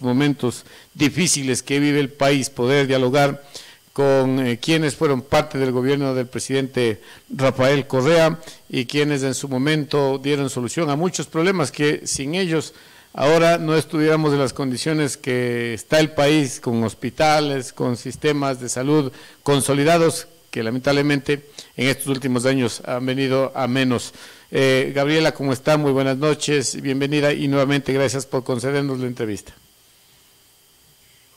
momentos difíciles que vive el país, poder dialogar con quienes fueron parte del gobierno del presidente Rafael Correa y quienes en su momento dieron solución a muchos problemas que sin ellos ahora no estuviéramos en las condiciones que está el país, con hospitales, con sistemas de salud consolidados, que lamentablemente en estos últimos años han venido a menos. Gabriela, ¿cómo está? Muy buenas noches, bienvenida y nuevamente gracias por concedernos la entrevista.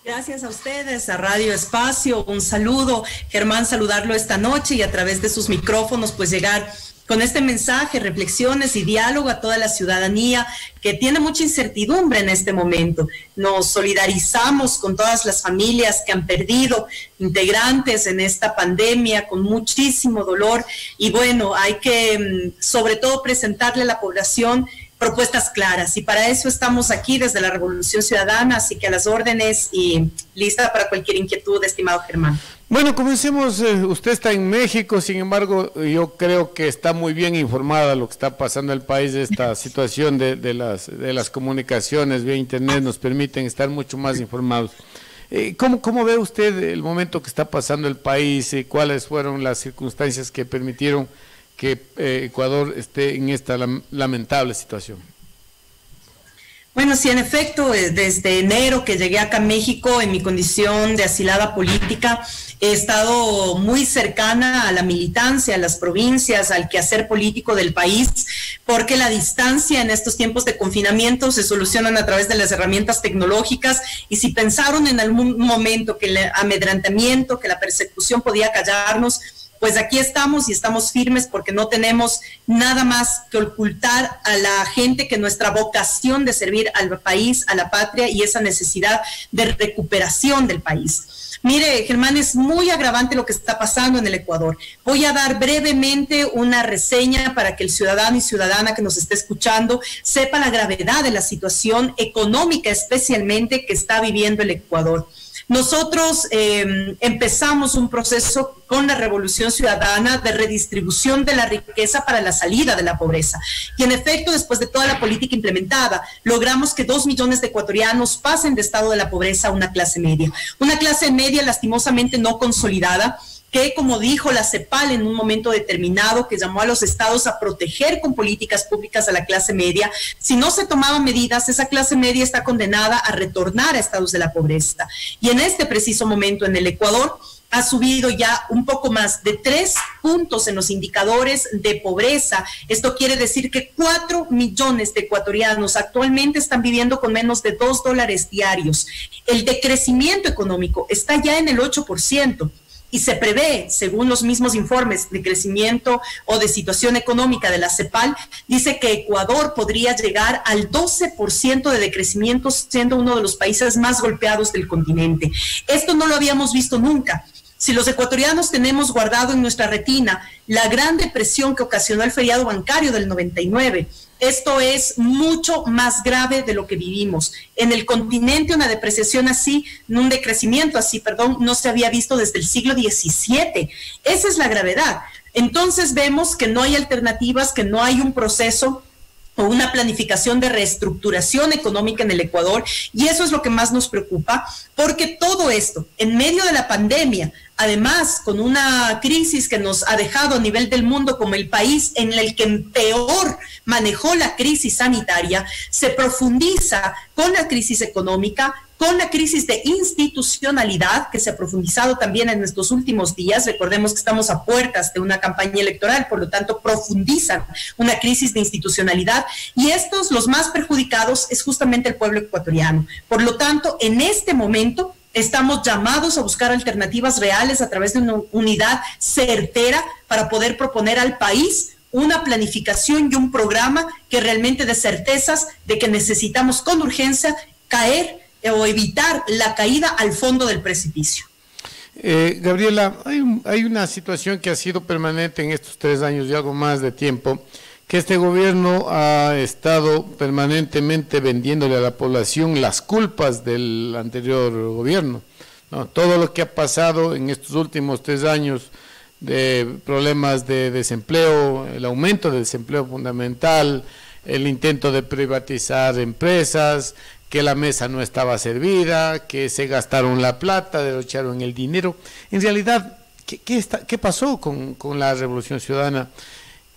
Gracias a ustedes, a Radio Espacio, un saludo. Germán, saludarlo esta noche y a través de sus micrófonos pues llegar con este mensaje, reflexiones y diálogo a toda la ciudadanía que tiene mucha incertidumbre en este momento. Nos solidarizamos con todas las familias que han perdido integrantes en esta pandemia con muchísimo dolor y bueno, hay que sobre todo presentarle a la población propuestas claras y para eso estamos aquí desde la Revolución Ciudadana, así que a las órdenes y lista para cualquier inquietud, estimado Germán. Bueno, comencemos, usted está en México, sin embargo, yo creo que está muy bien informada de lo que está pasando en el país, de esta situación de las comunicaciones vía internet nos permiten estar mucho más informados. ¿Cómo ve usted el momento que está pasando el país y cuáles fueron las circunstancias que permitieron que Ecuador esté en esta lamentable situación? Bueno, sí, en efecto, desde enero que llegué acá a México en mi condición de asilada política, he estado muy cercana a la militancia, a las provincias, al quehacer político del país, porque la distancia en estos tiempos de confinamiento se solucionan a través de las herramientas tecnológicas y si pensaron en algún momento que el amedrentamiento, que la persecución podía callarnos, pues aquí estamos y estamos firmes porque no tenemos nada más que ocultar a la gente que nuestra vocación de servir al país, a la patria y esa necesidad de recuperación del país. Mire, Germán, es muy agravante lo que está pasando en el Ecuador. Voy a dar brevemente una reseña para que el ciudadano y ciudadana que nos esté escuchando sepa la gravedad de la situación económica especialmente que está viviendo el Ecuador. Nosotros empezamos un proceso con la Revolución Ciudadana de redistribución de la riqueza para la salida de la pobreza. Y en efecto, después de toda la política implementada, logramos que 2 millones de ecuatorianos pasen de estado de la pobreza a una clase media. Una clase media lastimosamente no consolidada, que como dijo la CEPAL en un momento determinado, que llamó a los estados a proteger con políticas públicas a la clase media, si no se tomaban medidas, esa clase media está condenada a retornar a estados de la pobreza. Y en este preciso momento en el Ecuador ha subido ya un poco más de 3 puntos en los indicadores de pobreza. Esto quiere decir que 4 millones de ecuatorianos actualmente están viviendo con menos de $2 diarios. El decrecimiento económico está ya en el 8%. Y se prevé, según los mismos informes de crecimiento o de situación económica de la CEPAL, dice que Ecuador podría llegar al 12% de decrecimiento, siendo uno de los países más golpeados del continente. Esto no lo habíamos visto nunca. Si los ecuatorianos tenemos guardado en nuestra retina la gran depresión que ocasionó el feriado bancario del 99, esto es mucho más grave de lo que vivimos. En el continente una depreciación así, un decrecimiento así, perdón, no se había visto desde el siglo XVII. Esa es la gravedad. Entonces vemos que no hay alternativas, que no hay un proceso o una planificación de reestructuración económica en el Ecuador, y eso es lo que más nos preocupa, porque todo esto, en medio de la pandemia, además con una crisis que nos ha dejado a nivel del mundo como el país en el que peor manejó la crisis sanitaria, se profundiza con la crisis económica, con la crisis de institucionalidad que se ha profundizado también en estos últimos días. Recordemos que estamos a puertas de una campaña electoral, por lo tanto profundizan una crisis de institucionalidad y estos, los más perjudicados, es justamente el pueblo ecuatoriano. Por lo tanto, en este momento estamos llamados a buscar alternativas reales a través de una unidad certera para poder proponer al país una planificación y un programa que realmente dé certezas de que necesitamos con urgencia caer o evitar la caída al fondo del precipicio. Gabriela, hay una situación que ha sido permanente en estos 3 años y algo más de tiempo, que este gobierno ha estado permanentemente vendiéndole a la población las culpas del anterior gobierno, ¿no? Todo lo que ha pasado en estos últimos 3 años de problemas de desempleo, el aumento del desempleo fundamental, el intento de privatizar empresas, que la mesa no estaba servida, que se gastaron la plata, derrocharon el dinero. En realidad, ¿qué pasó con la Revolución Ciudadana?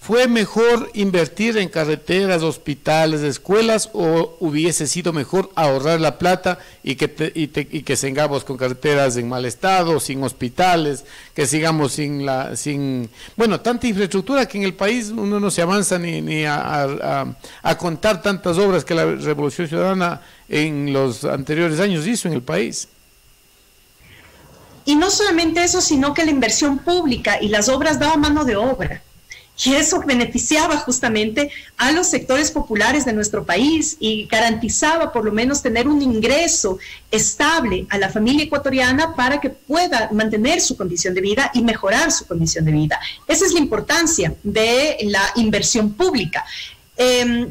¿Fue mejor invertir en carreteras, hospitales, escuelas, o hubiese sido mejor ahorrar la plata y que sigamos con carreteras en mal estado, sin hospitales, que sigamos sin tanta infraestructura que en el país uno no se avanza ni a contar tantas obras que la Revolución Ciudadana en los anteriores años hizo en el país? Y no solamente eso, sino que la inversión pública y las obras daban mano de obra. Y eso beneficiaba justamente a los sectores populares de nuestro país y garantizaba por lo menos tener un ingreso estable a la familia ecuatoriana para que pueda mantener su condición de vida y mejorar su condición de vida. Esa es la importancia de la inversión pública.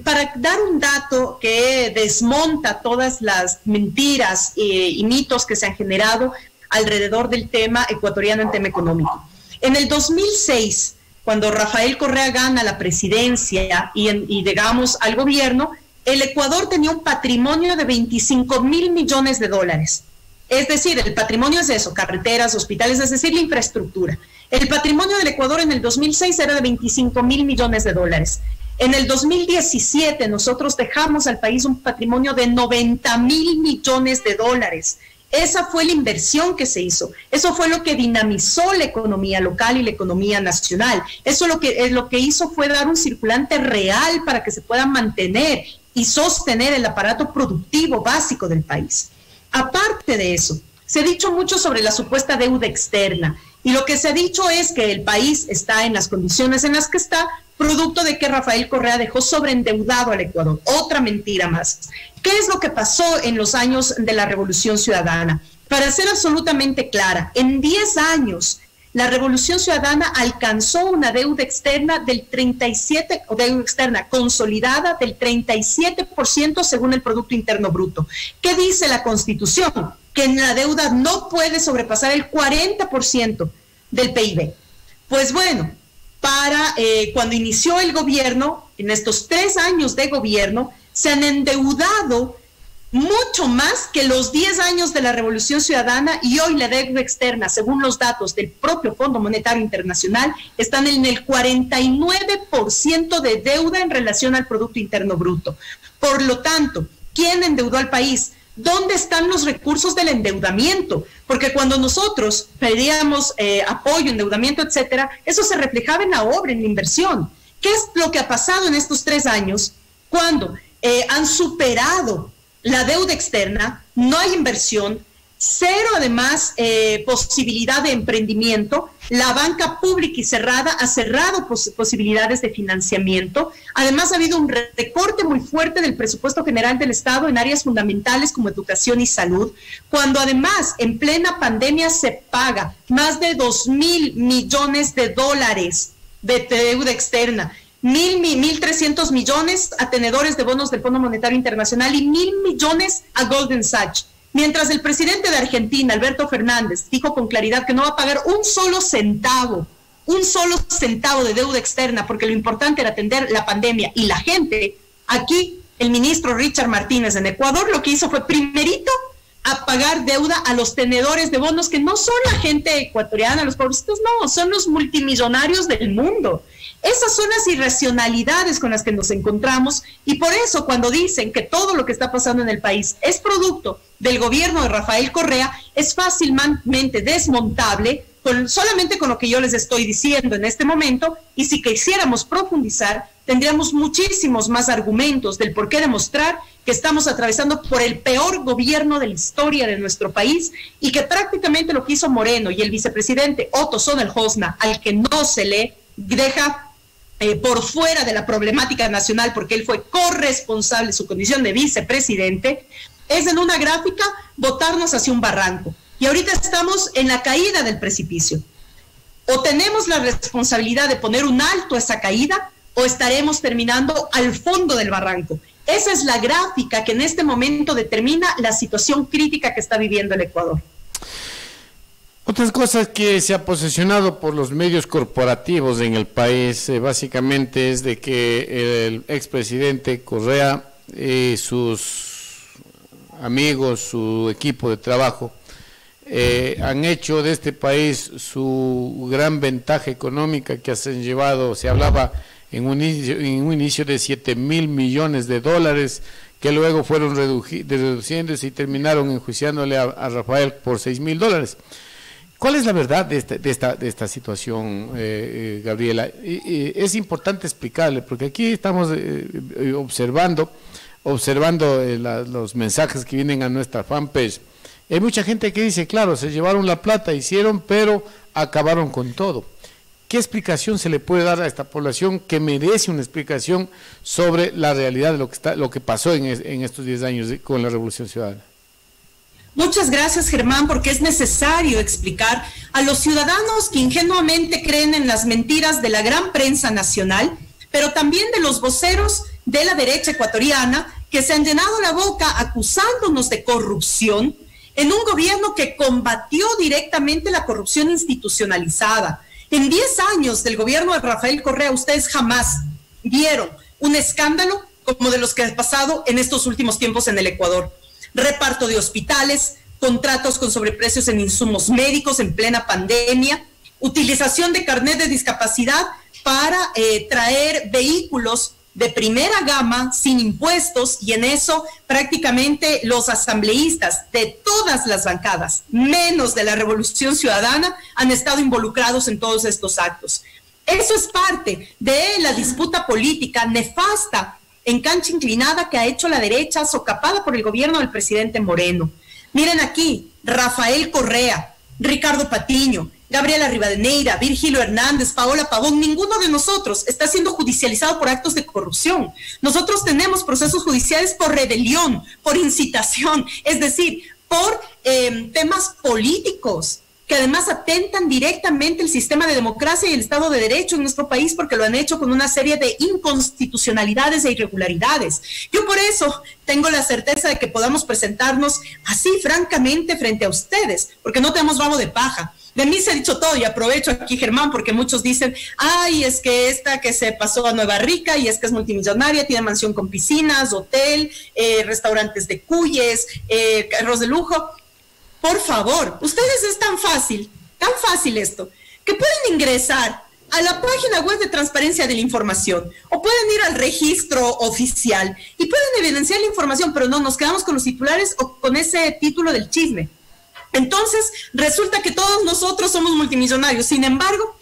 Para dar un dato que desmonta todas las mentiras y mitos que se han generado alrededor del tema ecuatoriano en tema económico. En el 2006, cuando Rafael Correa gana la presidencia y llegamos al gobierno, el Ecuador tenía un patrimonio de 25.000 millones de dólares. Es decir, el patrimonio es eso, carreteras, hospitales, es decir, la infraestructura. El patrimonio del Ecuador en el 2006 era de 25.000 millones de dólares. En el 2017 nosotros dejamos al país un patrimonio de 90.000 millones de dólares. Esa fue la inversión que se hizo. Eso fue lo que dinamizó la economía local y la economía nacional. Eso lo que hizo fue dar un circulante real para que se pueda mantener y sostener el aparato productivo básico del país. Aparte de eso, se ha dicho mucho sobre la supuesta deuda externa. Y lo que se ha dicho es que el país está en las condiciones en las que está, producto de que Rafael Correa dejó sobreendeudado al Ecuador. Otra mentira más. ¿Qué es lo que pasó en los años de la Revolución Ciudadana? Para ser absolutamente clara, en 10 años la Revolución Ciudadana alcanzó una deuda externa del 37%, o deuda externa consolidada del 37% según el Producto Interno Bruto. ¿Qué dice la Constitución? Que la deuda no puede sobrepasar el 40% del PIB. Pues bueno, cuando inició el gobierno, en estos 3 años de gobierno, se han endeudado mucho más que los 10 años de la Revolución Ciudadana, y hoy la deuda externa, según los datos del propio Fondo Monetario Internacional, están en el 49% de deuda en relación al Producto Interno Bruto. Por lo tanto, ¿quién endeudó al país? ¿Dónde están los recursos del endeudamiento? Porque cuando nosotros pedíamos apoyo, endeudamiento, etcétera, eso se reflejaba en la obra, en la inversión. ¿Qué es lo que ha pasado en estos 3 años? Cuando han superado la deuda externa, no hay inversión, cero además posibilidad de emprendimiento, la banca pública y cerrada ha cerrado posibilidades de financiamiento, además ha habido un recorte muy fuerte del presupuesto general del Estado en áreas fundamentales como educación y salud, cuando además en plena pandemia se paga más de 2.000 millones de dólares de deuda externa, 1.300 millones a tenedores de bonos del Fondo Monetario Internacional y 1.000 millones a Goldman Sachs. Mientras el presidente de Argentina, Alberto Fernández, dijo con claridad que no va a pagar un solo centavo de deuda externa, porque lo importante era atender la pandemia y la gente, aquí el ministro Richard Martínez en Ecuador lo que hizo fue primerito a pagar deuda a los tenedores de bonos, que no son la gente ecuatoriana, los pobrecitos, no, son los multimillonarios del mundo. Esas son las irracionalidades con las que nos encontramos, y por eso cuando dicen que todo lo que está pasando en el país es producto del gobierno de Rafael Correa, es fácilmente desmontable solamente con lo que yo les estoy diciendo en este momento, y si quisiéramos profundizar, tendríamos muchísimos más argumentos del por qué demostrar que estamos atravesando por el peor gobierno de la historia de nuestro país, y que prácticamente lo que hizo Moreno y el vicepresidente Otto Sonnenhosna, al que no se le deja por fuera de la problemática nacional porque él fue corresponsable de su condición de vicepresidente, es en una gráfica botarnos hacia un barranco. Y ahorita estamos en la caída del precipicio. O tenemos la responsabilidad de poner un alto a esa caída, o estaremos terminando al fondo del barranco. Esa es la gráfica que en este momento determina la situación crítica que está viviendo el Ecuador. Otras cosas que se ha posicionado por los medios corporativos en el país, básicamente es de que el expresidente Correa y sus amigos, su equipo de trabajo, han hecho de este país su gran ventaja económica que han llevado. Se hablaba en un inicio de 7.000 millones de dólares, que luego fueron reduciéndose y terminaron enjuiciándole a Rafael por 6.000 dólares. ¿Cuál es la verdad de esta situación, Gabriela? Es importante explicarle, porque aquí estamos observando los mensajes que vienen a nuestra fanpage. Hay mucha gente que dice, claro, se llevaron la plata, hicieron, pero acabaron con todo. ¿Qué explicación se le puede dar a esta población que merece una explicación sobre la realidad de lo que pasó en estos 10 años con la Revolución Ciudadana? Muchas gracias, Germán, porque es necesario explicar a los ciudadanos que ingenuamente creen en las mentiras de la gran prensa nacional, pero también de los voceros de la derecha ecuatoriana que se han llenado la boca acusándonos de corrupción en un gobierno que combatió directamente la corrupción institucionalizada. En 10 años del gobierno de Rafael Correa, ustedes jamás vieron un escándalo como de los que han pasado en estos últimos tiempos en el Ecuador. Reparto de hospitales, contratos con sobreprecios en insumos médicos en plena pandemia, utilización de carnet de discapacidad para traer vehículos de primera gama sin impuestos, y en eso prácticamente los asambleístas de todas las bancadas, menos de la Revolución Ciudadana, han estado involucrados en todos estos actos. Eso es parte de la disputa política nefasta en cancha inclinada que ha hecho la derecha socapada por el gobierno del presidente Moreno. Miren aquí, Rafael Correa, Ricardo Patiño, Gabriela Rivadeneira, Virgilio Hernández, Paola Pavón, ninguno de nosotros está siendo judicializado por actos de corrupción. Nosotros tenemos procesos judiciales por rebelión, por incitación, es decir, por temas políticos, que además atentan directamente el sistema de democracia y el Estado de Derecho en nuestro país, porque lo han hecho con una serie de inconstitucionalidades e irregularidades. Yo por eso tengo la certeza de que podamos presentarnos así francamente frente a ustedes, porque no tenemos rabo de paja. De mí se ha dicho todo, y aprovecho aquí, Germán, porque muchos dicen, ay, es que esta que se pasó a Nueva Rica y es que es multimillonaria, tiene mansión con piscinas, hotel, restaurantes de cuyes, carros de lujo. Por favor, ustedes es tan fácil esto, que pueden ingresar a la página web de Transparencia de la Información o pueden ir al registro oficial y pueden evidenciar la información, pero no nos quedamos con los titulares o con ese título del chisme. Entonces, resulta que todos nosotros somos multimillonarios. Sin embargo,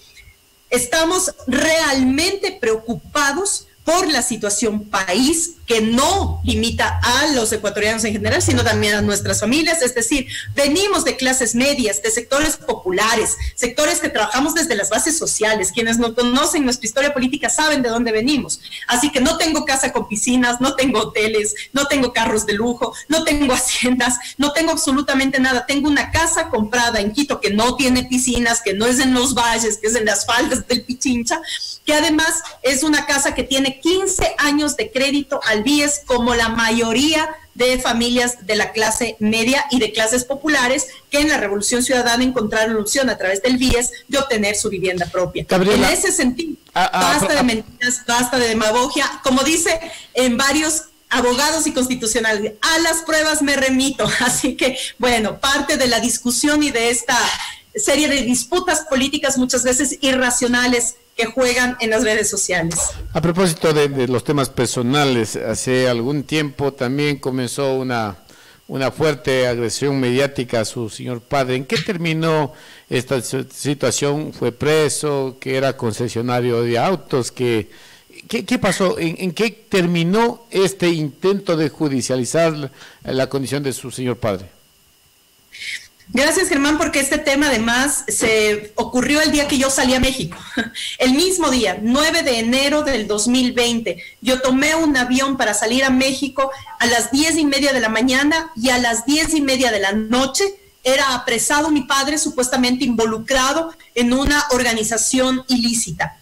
estamos realmente preocupados por la situación país, que no limita a los ecuatorianos en general, sino también a nuestras familias. Es decir, venimos de clases medias, de sectores populares, sectores que trabajamos desde las bases sociales. Quienes no conocen nuestra historia política saben de dónde venimos. Así que no tengo casa con piscinas, no tengo hoteles, no tengo carros de lujo, no tengo haciendas, no tengo absolutamente nada. Tengo una casa comprada en Quito que no tiene piscinas, que no es en los valles, que es en las faldas del Pichincha, que además es una casa que tiene 15 años de crédito al BIES, como la mayoría de familias de la clase media y de clases populares que en la Revolución Ciudadana encontraron opción a través del BIES de obtener su vivienda propia. Gabriela, en ese sentido, basta de mentiras, basta de demagogia, como dice en varios abogados y constitucionales, a las pruebas me remito. Así que, bueno, parte de la discusión y de esta serie de disputas políticas muchas veces irracionales que juegan en las redes sociales. A propósito de los temas personales, hace algún tiempo también comenzó una fuerte agresión mediática a su señor padre. ¿En qué terminó esta situación? ¿Fue preso? ¿Que era concesionario de autos? ¿Qué pasó? ¿En qué terminó este intento de judicializar la condición de su señor padre? Gracias, Germán, porque este tema además se ocurrió el día que yo salí a México. El mismo día, 9 de enero del 2020, yo tomé un avión para salir a México a las 10:30 de la mañana y a las 10:30 de la noche era apresado mi padre, supuestamente involucrado en una organización ilícita.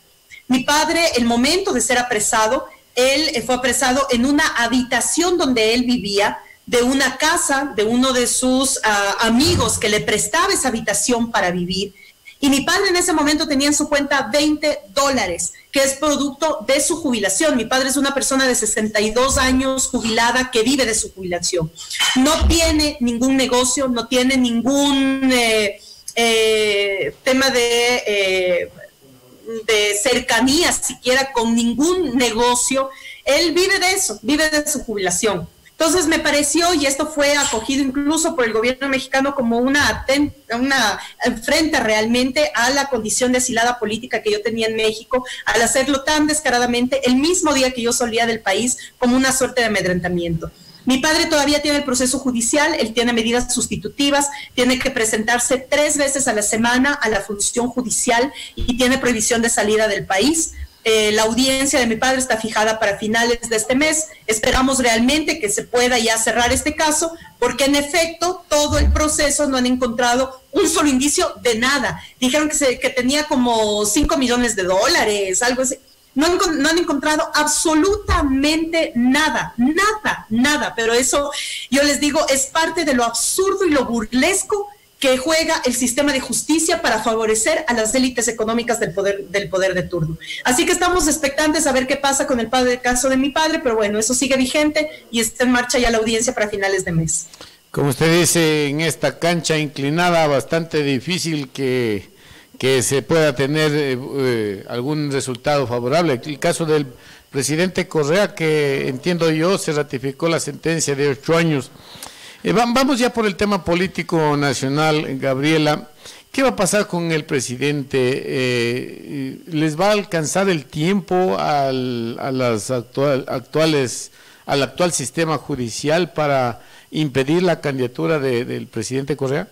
Mi padre, el momento de ser apresado, él fue apresado en una habitación donde él vivía, de una casa de uno de sus amigos que le prestaba esa habitación para vivir. Y mi padre en ese momento tenía en su cuenta $20, que es producto de su jubilación. Mi padre es una persona de 62 años jubilada que vive de su jubilación. No tiene ningún negocio, no tiene ningún tema de cercanía siquiera con ningún negocio. Él vive de eso, vive de su jubilación. Entonces me pareció, y esto fue acogido incluso por el gobierno mexicano como una afrenta realmente a la condición de asilada política que yo tenía en México, al hacerlo tan descaradamente el mismo día que yo salía del país, como una suerte de amedrentamiento. Mi padre todavía tiene el proceso judicial, él tiene medidas sustitutivas, tiene que presentarse 3 veces a la semana a la función judicial y tiene prohibición de salida del país. La audiencia de mi padre está fijada para finales de este mes. Esperamos realmente que se pueda ya cerrar este caso, porque en efecto todo el proceso no han encontrado un solo indicio de nada. Dijeron que tenía como $5 millones, algo así. No han encontrado absolutamente nada, pero eso, yo les digo, es parte de lo absurdo y lo burlesco que juega el sistema de justicia para favorecer a las élites económicas del poder de turno. Así que estamos expectantes a ver qué pasa con el caso de mi padre, pero bueno, eso sigue vigente y está en marcha ya la audiencia para finales de mes. Como usted dice, en esta cancha inclinada, bastante difícil que se pueda tener algún resultado favorable. El caso del presidente Correa, que entiendo yo, se ratificó la sentencia de 8 años. Vamos ya por el tema político nacional, Gabriela. ¿Qué va a pasar con el presidente? ¿Les va a alcanzar el tiempo al actual sistema judicial para impedir la candidatura del presidente Correa?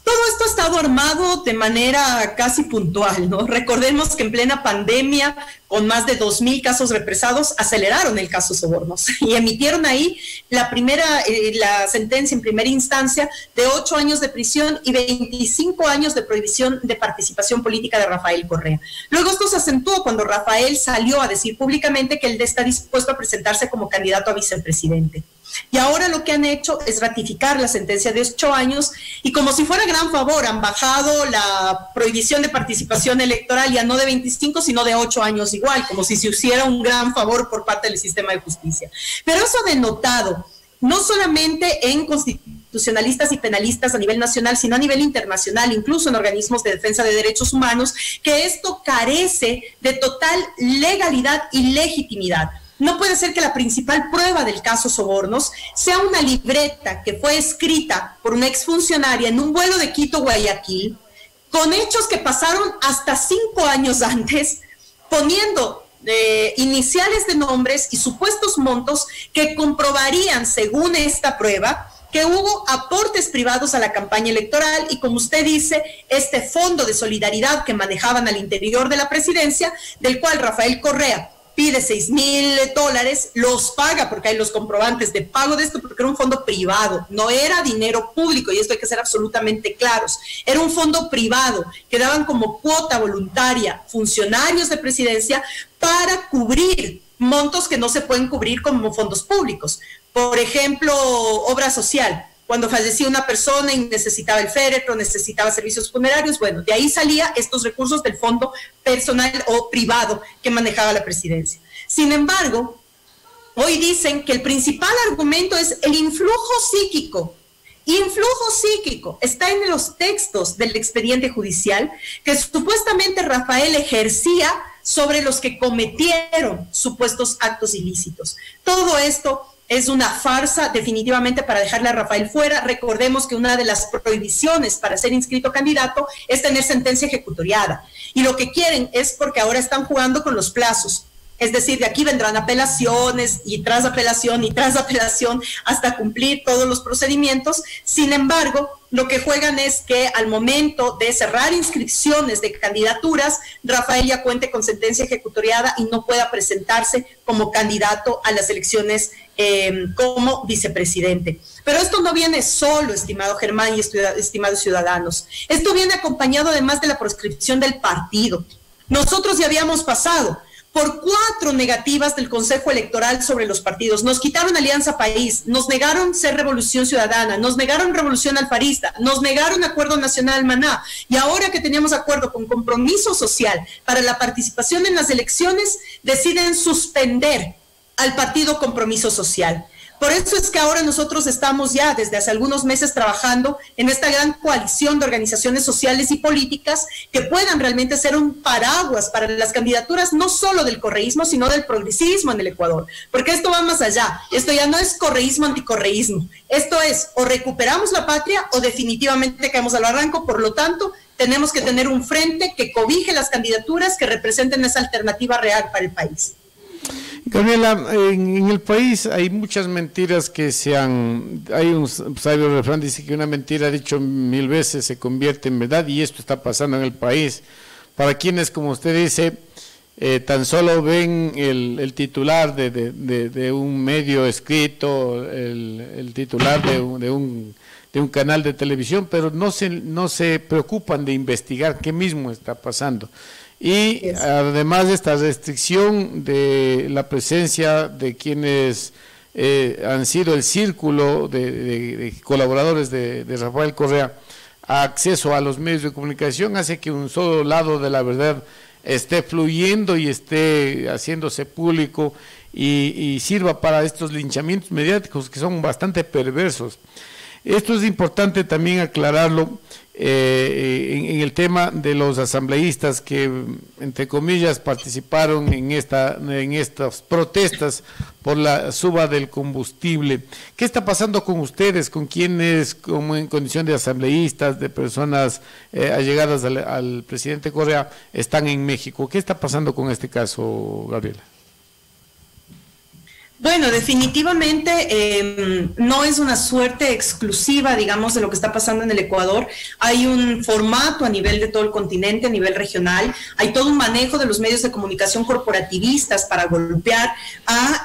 Todo esto ha estado armado de manera casi puntual, ¿no? Recordemos que en plena pandemia, con más de 2,000 casos represados, aceleraron el caso Sobornos y emitieron ahí la sentencia en primera instancia de 8 años de prisión y 25 años de prohibición de participación política de Rafael Correa. Luego esto se acentuó cuando Rafael salió a decir públicamente que él está dispuesto a presentarse como candidato a vicepresidente. Y ahora lo que han hecho es ratificar la sentencia de 8 años y como si fuera gran favor han bajado la prohibición de participación electoral ya no de 25 sino de 8 años igual, como si se hiciera un gran favor por parte del sistema de justicia. Pero eso ha denotado no solamente en constitucionalistas y penalistas a nivel nacional, sino a nivel internacional, incluso en organismos de defensa de derechos humanos, que esto carece de total legalidad y legitimidad. No puede ser que la principal prueba del caso Sobornos sea una libreta que fue escrita por una exfuncionaria en un vuelo de Quito a Guayaquil, con hechos que pasaron hasta 5 años antes, poniendo iniciales de nombres y supuestos montos que comprobarían, según esta prueba, que hubo aportes privados a la campaña electoral y, como usted dice, este fondo de solidaridad que manejaban al interior de la presidencia, del cual Rafael Correa pide $6,000, los paga porque hay los comprobantes de pago de esto, porque era un fondo privado, no era dinero público, y esto hay que ser absolutamente claros, era un fondo privado que daban como cuota voluntaria funcionarios de presidencia para cubrir montos que no se pueden cubrir como fondos públicos. Por ejemplo, obra social. Cuando fallecía una persona y necesitaba el féretro, necesitaba servicios funerarios, bueno, de ahí salía estos recursos del fondo personal o privado que manejaba la presidencia. Sin embargo, hoy dicen que el principal argumento es el influjo psíquico. Influjo psíquico está en los textos del expediente judicial que supuestamente Rafael ejercía sobre los que cometieron supuestos actos ilícitos. Todo esto es una farsa definitivamente para dejarle a Rafael fuera. Recordemos que una de las prohibiciones para ser inscrito candidato es tener sentencia ejecutoriada. Y lo que quieren es porque ahora están jugando con los plazos. Es decir, de aquí vendrán apelaciones y tras apelación hasta cumplir todos los procedimientos. Sin embargo, lo que juegan es que al momento de cerrar inscripciones de candidaturas, Rafael ya cuente con sentencia ejecutoriada y no pueda presentarse como candidato a las elecciones como vicepresidente. Pero esto no viene solo, estimado Germán y estimados ciudadanos. Esto viene acompañado además de la proscripción del partido. Nosotros ya habíamos pasado por 4 negativas del Consejo Electoral sobre los partidos. Nos quitaron Alianza País, nos negaron ser Revolución Ciudadana, nos negaron Revolución Alfarista, nos negaron Acuerdo Nacional Maná, y ahora que teníamos acuerdo con Compromiso Social para la participación en las elecciones, deciden suspender al partido Compromiso Social. Por eso es que ahora nosotros estamos ya desde hace algunos meses trabajando en esta gran coalición de organizaciones sociales y políticas que puedan realmente ser un paraguas para las candidaturas no solo del correísmo, sino del progresismo en el Ecuador. Porque esto va más allá. Esto ya no es correísmo anticorreísmo. Esto es o recuperamos la patria o definitivamente caemos al barranco. Por lo tanto, tenemos que tener un frente que cobije las candidaturas que representen esa alternativa real para el país. Gabriela, en el país hay muchas mentiras que hay un sabio refrán, dice que una mentira dicho 1000 veces se convierte en verdad, y esto está pasando en el país. Para quienes, como usted dice, tan solo ven el titular de un medio escrito, el titular de un canal de televisión, pero no se preocupan de investigar qué mismo está pasando. Y además de esta restricción de la presencia de quienes han sido el círculo de colaboradores de Rafael Correa a acceso a los medios de comunicación, hace que un solo lado de la verdad esté fluyendo y esté haciéndose público y sirva para estos linchamientos mediáticos que son bastante perversos. Esto es importante también aclararlo en el tema de los asambleístas que, entre comillas, participaron en estas protestas por la suba del combustible. ¿Qué está pasando con ustedes, con quienes, como en condición de asambleístas, de personas allegadas al presidente Correa, están en México? ¿Qué está pasando con este caso, Gabriela? Bueno, definitivamente no es una suerte exclusiva, digamos, de lo que está pasando en el Ecuador. Hay un formato a nivel de todo el continente, a nivel regional. Hay todo un manejo de los medios de comunicación corporativistas para golpear a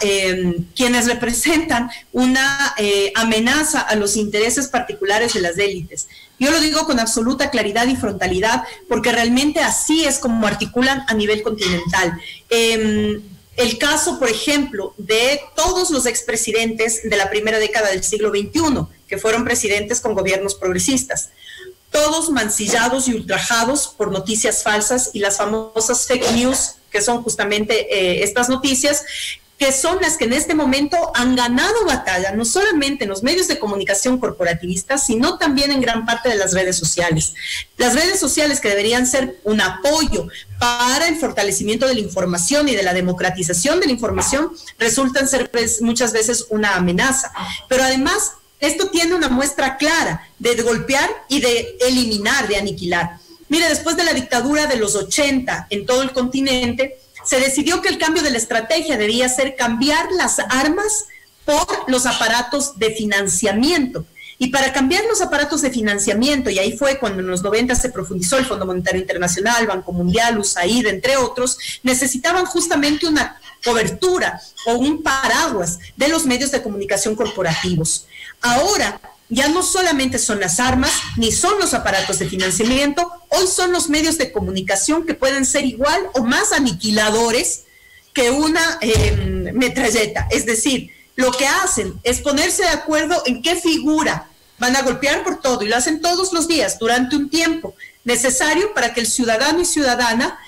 quienes representan una amenaza a los intereses particulares de las élites. Yo lo digo con absoluta claridad y frontalidad, porque realmente así es como articulan a nivel continental. El caso, por ejemplo, de todos los expresidentes de la primera década del siglo XXI, que fueron presidentes con gobiernos progresistas, todos mancillados y ultrajados por noticias falsas y las famosas fake news, que son justamente estas noticias, que son las que en este momento han ganado batalla, no solamente en los medios de comunicación corporativistas, sino también en gran parte de las redes sociales. Las redes sociales, que deberían ser un apoyo para el fortalecimiento de la información y de la democratización de la información, resultan ser muchas veces una amenaza. Pero además, esto tiene una muestra clara de golpear y de eliminar, de aniquilar. Mire, después de la dictadura de los 80 en todo el continente, se decidió que el cambio de la estrategia debía ser cambiar las armas por los aparatos de financiamiento. Y para cambiar los aparatos de financiamiento, y ahí fue cuando en los 90 se profundizó el Fondo Monetario Internacional, Banco Mundial, USAID, entre otros, necesitaban justamente una cobertura o un paraguas de los medios de comunicación corporativos. Ahora, ya no solamente son las armas, ni son los aparatos de financiamiento, hoy son los medios de comunicación que pueden ser igual o más aniquiladores que una metralleta. Es decir, lo que hacen es ponerse de acuerdo en qué figura van a golpear por todo, y lo hacen todos los días durante un tiempo necesario para que el ciudadano y ciudadana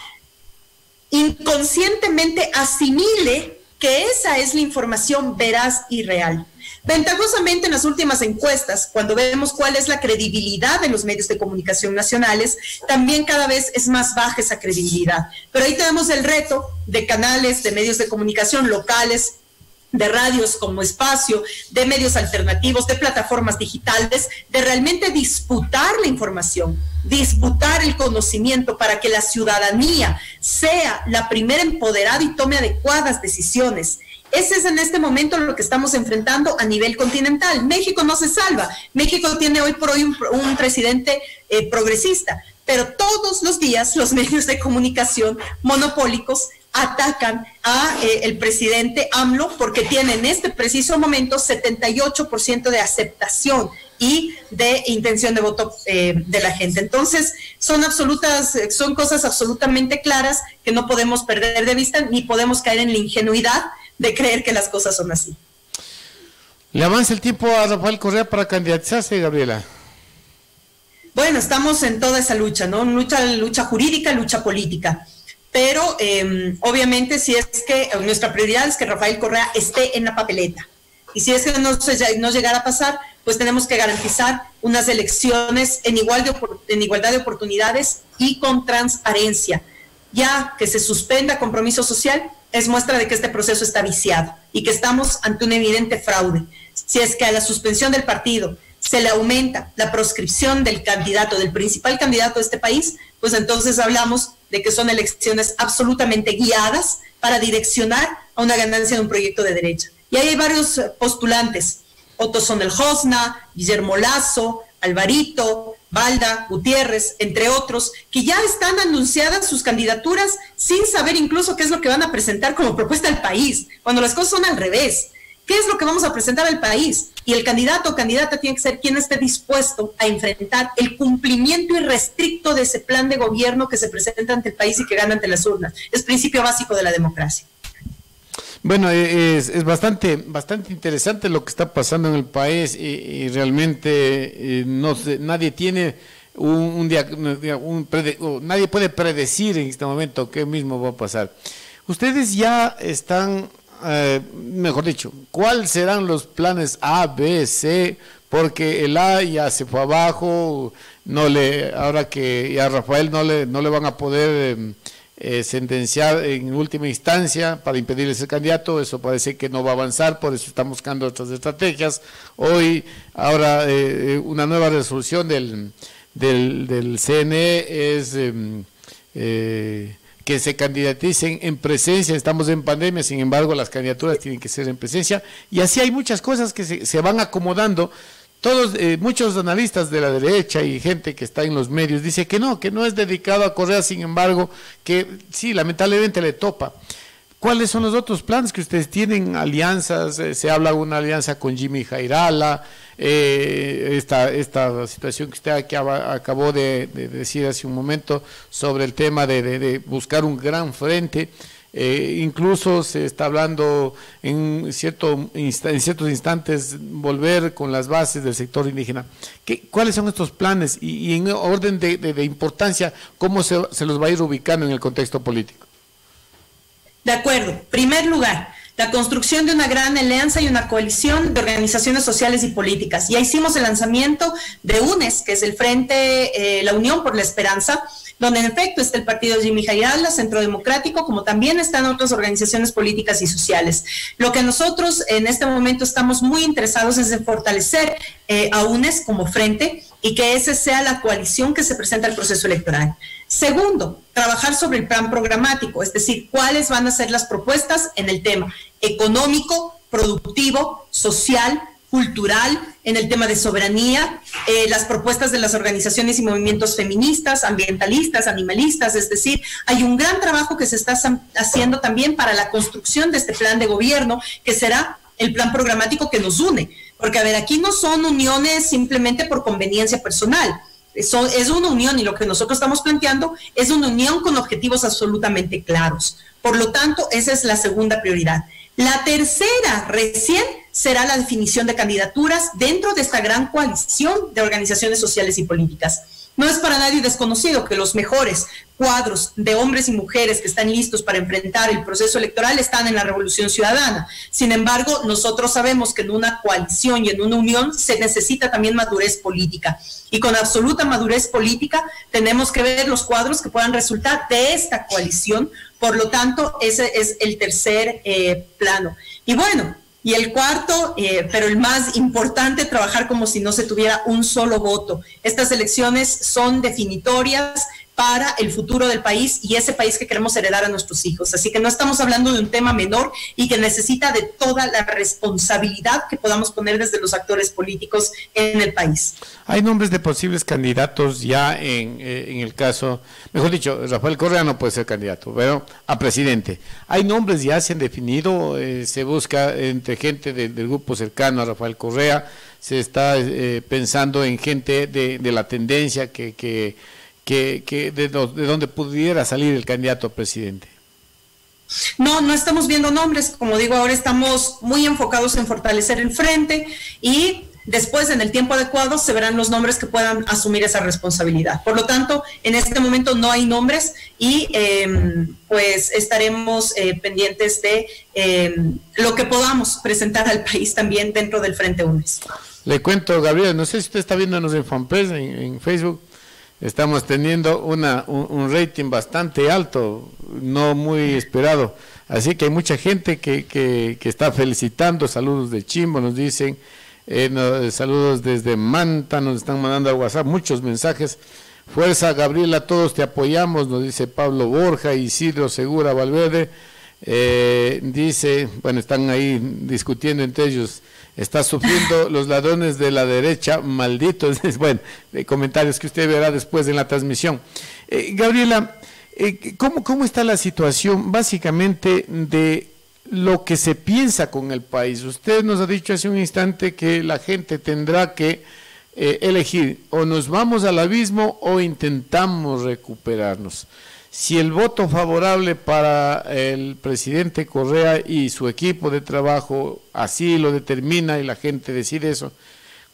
inconscientemente asimile que esa es la información veraz y real. Ventajosamente, en las últimas encuestas, cuando vemos cuál es la credibilidad de los medios de comunicación nacionales, también cada vez es más baja esa credibilidad. Pero ahí tenemos el reto de canales, de medios de comunicación locales, de radios como Espacio, de medios alternativos, de plataformas digitales, de realmente disputar la información, disputar el conocimiento para que la ciudadanía sea la primera empoderada y tome adecuadas decisiones. Ese es en este momento lo que estamos enfrentando a nivel continental. México no se salva. México tiene hoy por hoy un presidente progresista, pero todos los días los medios de comunicación monopólicos atacan a el presidente AMLO porque tiene en este preciso momento 78% de aceptación y de intención de voto de la gente. Entonces, son cosas absolutamente claras que no podemos perder de vista ni podemos caer en la ingenuidad de creer que las cosas son así. ¿Le avanza el tiempo a Rafael Correa para candidatizarse, Gabriela? Bueno, estamos en toda esa lucha, ¿no? Lucha jurídica, lucha política. Pero obviamente si es que nuestra prioridad es que Rafael Correa esté en la papeleta. Y si es que no llegara a pasar, pues tenemos que garantizar unas elecciones en igualdad de oportunidades y con transparencia. Ya que se suspenda compromiso social es muestra de que este proceso está viciado y que estamos ante un evidente fraude. Si es que a la suspensión del partido se le aumenta la proscripción del principal candidato de este país, pues entonces hablamos de que son elecciones absolutamente guiadas para direccionar a una ganancia de un proyecto de derecha. Y ahí hay varios postulantes: Otto Sonel-Hosna, Guillermo Lasso, Alvarito, Balda, Gutiérrez, entre otros, que ya están anunciadas sus candidaturas sin saber incluso qué es lo que van a presentar como propuesta al país, cuando las cosas son al revés. ¿Qué es lo que vamos a presentar al país? Y el candidato o candidata tiene que ser quien esté dispuesto a enfrentar el cumplimiento irrestricto de ese plan de gobierno que se presenta ante el país y que gana ante las urnas. Es principio básico de la democracia. Bueno, es bastante interesante lo que está pasando en el país y realmente nadie tiene nadie puede predecir en este momento qué mismo va a pasar. Ustedes ya están, mejor dicho, ¿cuáles serán los planes A, B, C? Porque el A ya se fue abajo, ahora que ya Rafael no le van a poder sentenciar en última instancia para impedirle ser candidato, eso parece que no va a avanzar, por eso están buscando otras estrategias. Ahora una nueva resolución del CNE es que se candidaticen en presencia. Estamos en pandemia, sin embargo las candidaturas tienen que ser en presencia, y así hay muchas cosas que se van acomodando. Muchos analistas de la derecha y gente que está en los medios dice que no es dedicado a Correa, sin embargo, que sí, lamentablemente le topa. ¿Cuáles son los otros planes que ustedes tienen? Alianzas, se habla de una alianza con Jimmy Jairala, esta situación que usted acabó de decir hace un momento sobre el tema de buscar un gran frente. Incluso se está hablando en ciertos instantes volver con las bases del sector indígena. ¿Cuáles son estos planes y en orden de importancia, cómo se los va a ir ubicando en el contexto político? De acuerdo. Primer lugar, la construcción de una gran alianza y una coalición de organizaciones sociales y políticas. Ya hicimos el lanzamiento de UNES, que es el Frente, la Unión por la Esperanza, donde en efecto está el partido Jimmy Jairala, Centro Democrático, como también están otras organizaciones políticas y sociales. Lo que nosotros en este momento estamos muy interesados es en fortalecer a UNES como frente y que esa sea la coalición que se presenta al proceso electoral. Segundo, trabajar sobre el plan programático, es decir, cuáles van a ser las propuestas en el tema económico, productivo, social, cultural, en el tema de soberanía, las propuestas de las organizaciones y movimientos feministas, ambientalistas, animalistas, es decir, hay un gran trabajo que se está haciendo también para la construcción de este plan de gobierno, que será el plan programático que nos une, porque a ver, aquí no son uniones simplemente por conveniencia personal, es una unión y lo que nosotros estamos planteando es una unión con objetivos absolutamente claros. Por lo tanto, esa es la segunda prioridad. La tercera, recién, será la definición de candidaturas dentro de esta gran coalición de organizaciones sociales y políticas. No es para nadie desconocido que los mejores cuadros de hombres y mujeres que están listos para enfrentar el proceso electoral están en la Revolución Ciudadana. Sin embargo, nosotros sabemos que en una coalición y en una unión se necesita también madurez política. Y con absoluta madurez política tenemos que ver los cuadros que puedan resultar de esta coalición. Por lo tanto, ese es el tercer plano. Y bueno, y el cuarto, pero el más importante, trabajar como si no se tuviera un solo voto. Estas elecciones son definitorias para el futuro del país y ese país que queremos heredar a nuestros hijos. Así que no estamos hablando de un tema menor y que necesita de toda la responsabilidad que podamos poner desde los actores políticos en el país. Hay nombres de posibles candidatos ya en el caso, mejor dicho, Rafael Correa no puede ser candidato, pero a presidente. Hay nombres ya se han definido, se busca entre gente del grupo cercano a Rafael Correa, se está pensando en gente de la tendencia de donde pudiera salir el candidato a presidente? No, no estamos viendo nombres, como digo, ahora estamos muy enfocados en fortalecer el frente y después, en el tiempo adecuado, se verán los nombres que puedan asumir esa responsabilidad. Por lo tanto, en este momento no hay nombres y pues estaremos pendientes de lo que podamos presentar al país también dentro del Frente UNES. Le cuento, Gabriel, no sé si usted está viéndonos en fanpage, en Facebook. Estamos teniendo un rating bastante alto, no muy esperado. Así que hay mucha gente que está felicitando. Saludos de Chimbo, nos dicen. Saludos desde Manta, nos están mandando al WhatsApp muchos mensajes. Fuerza, Gabriela, todos te apoyamos, nos dice Pablo Borja, Isidro Segura Valverde. Dice, bueno, están ahí discutiendo entre ellos. Está sufriendo los ladrones de la derecha, malditos. Bueno, comentarios que usted verá después en la transmisión. Gabriela, ¿cómo está la situación básicamente de lo que se piensa con el país? Usted nos ha dicho hace un instante que la gente tendrá que elegir, o nos vamos al abismo o intentamos recuperarnos. Si el voto favorable para el presidente Correa y su equipo de trabajo así lo determina y la gente decide eso,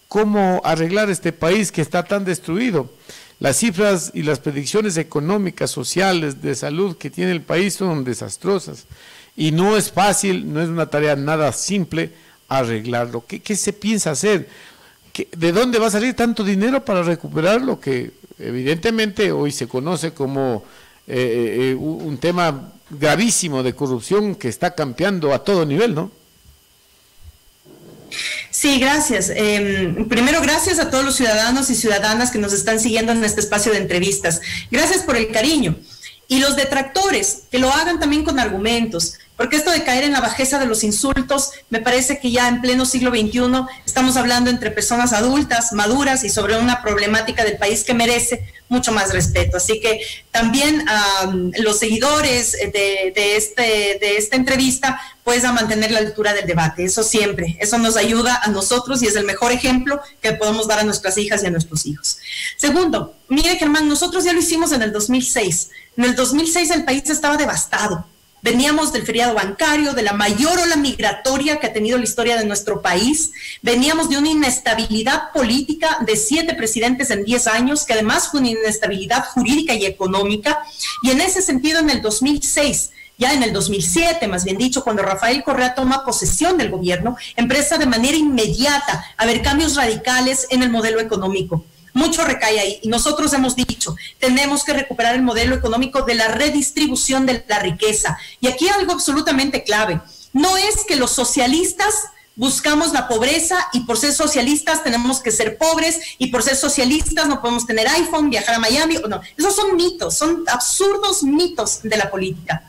¿cómo arreglar este país que está tan destruido? Las cifras y las predicciones económicas, sociales, de salud que tiene el país son desastrosas y no es fácil, no es una tarea nada simple arreglarlo. ¿Qué se piensa hacer? ¿De dónde va a salir tanto dinero para recuperar lo que evidentemente hoy se conoce como un tema gravísimo de corrupción que está campeando a todo nivel, ¿no? Sí, gracias. Primero, gracias a todos los ciudadanos y ciudadanas que nos están siguiendo en este espacio de entrevistas. Gracias por el cariño. Y los detractores, que lo hagan también con argumentos, porque esto de caer en la bajeza de los insultos, me parece que ya en pleno siglo XXI estamos hablando entre personas adultas, maduras y sobre una problemática del país que merece mucho más respeto. Así que también los seguidores de esta entrevista, pues a mantener la altura del debate, eso siempre, eso nos ayuda a nosotros y es el mejor ejemplo que podemos dar a nuestras hijas y a nuestros hijos. Segundo, mire Germán, nosotros ya lo hicimos en el 2006. En el 2006 el país estaba devastado. Veníamos del feriado bancario, de la mayor ola migratoria que ha tenido la historia de nuestro país. Veníamos de una inestabilidad política de 7 presidentes en 10 años, que además fue una inestabilidad jurídica y económica. Y en ese sentido, en el 2006, ya en el 2007, más bien dicho, cuando Rafael Correa toma posesión del gobierno, empieza de manera inmediata a haber cambios radicales en el modelo económico. Mucho recae ahí y nosotros hemos dicho, tenemos que recuperar el modelo económico de la redistribución de la riqueza. Y aquí algo absolutamente clave, no es que los socialistas buscamos la pobreza y por ser socialistas tenemos que ser pobres y por ser socialistas no podemos tener iPhone, viajar a Miami, no, esos son mitos, son absurdos mitos de la política.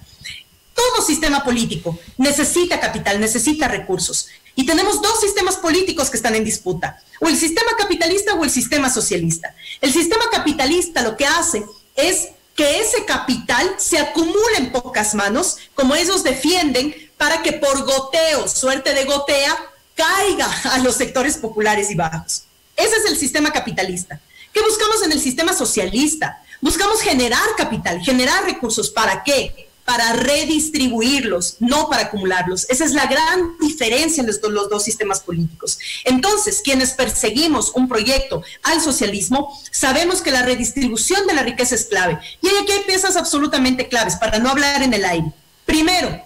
Todo sistema político necesita capital, necesita recursos. Y tenemos 2 sistemas políticos que están en disputa, o el sistema capitalista o el sistema socialista. El sistema capitalista lo que hace es que ese capital se acumule en pocas manos, como ellos defienden, para que por goteo, suerte de gotea, caiga a los sectores populares y bajos. Ese es el sistema capitalista. ¿Qué buscamos en el sistema socialista? Buscamos generar capital, generar recursos. ¿Para qué? Para redistribuirlos, no para acumularlos. Esa es la gran diferencia en los 2 sistemas políticos. Entonces, quienes perseguimos un proyecto al socialismo, sabemos que la redistribución de la riqueza es clave. Y aquí hay piezas absolutamente claves, para no hablar en el aire. Primero,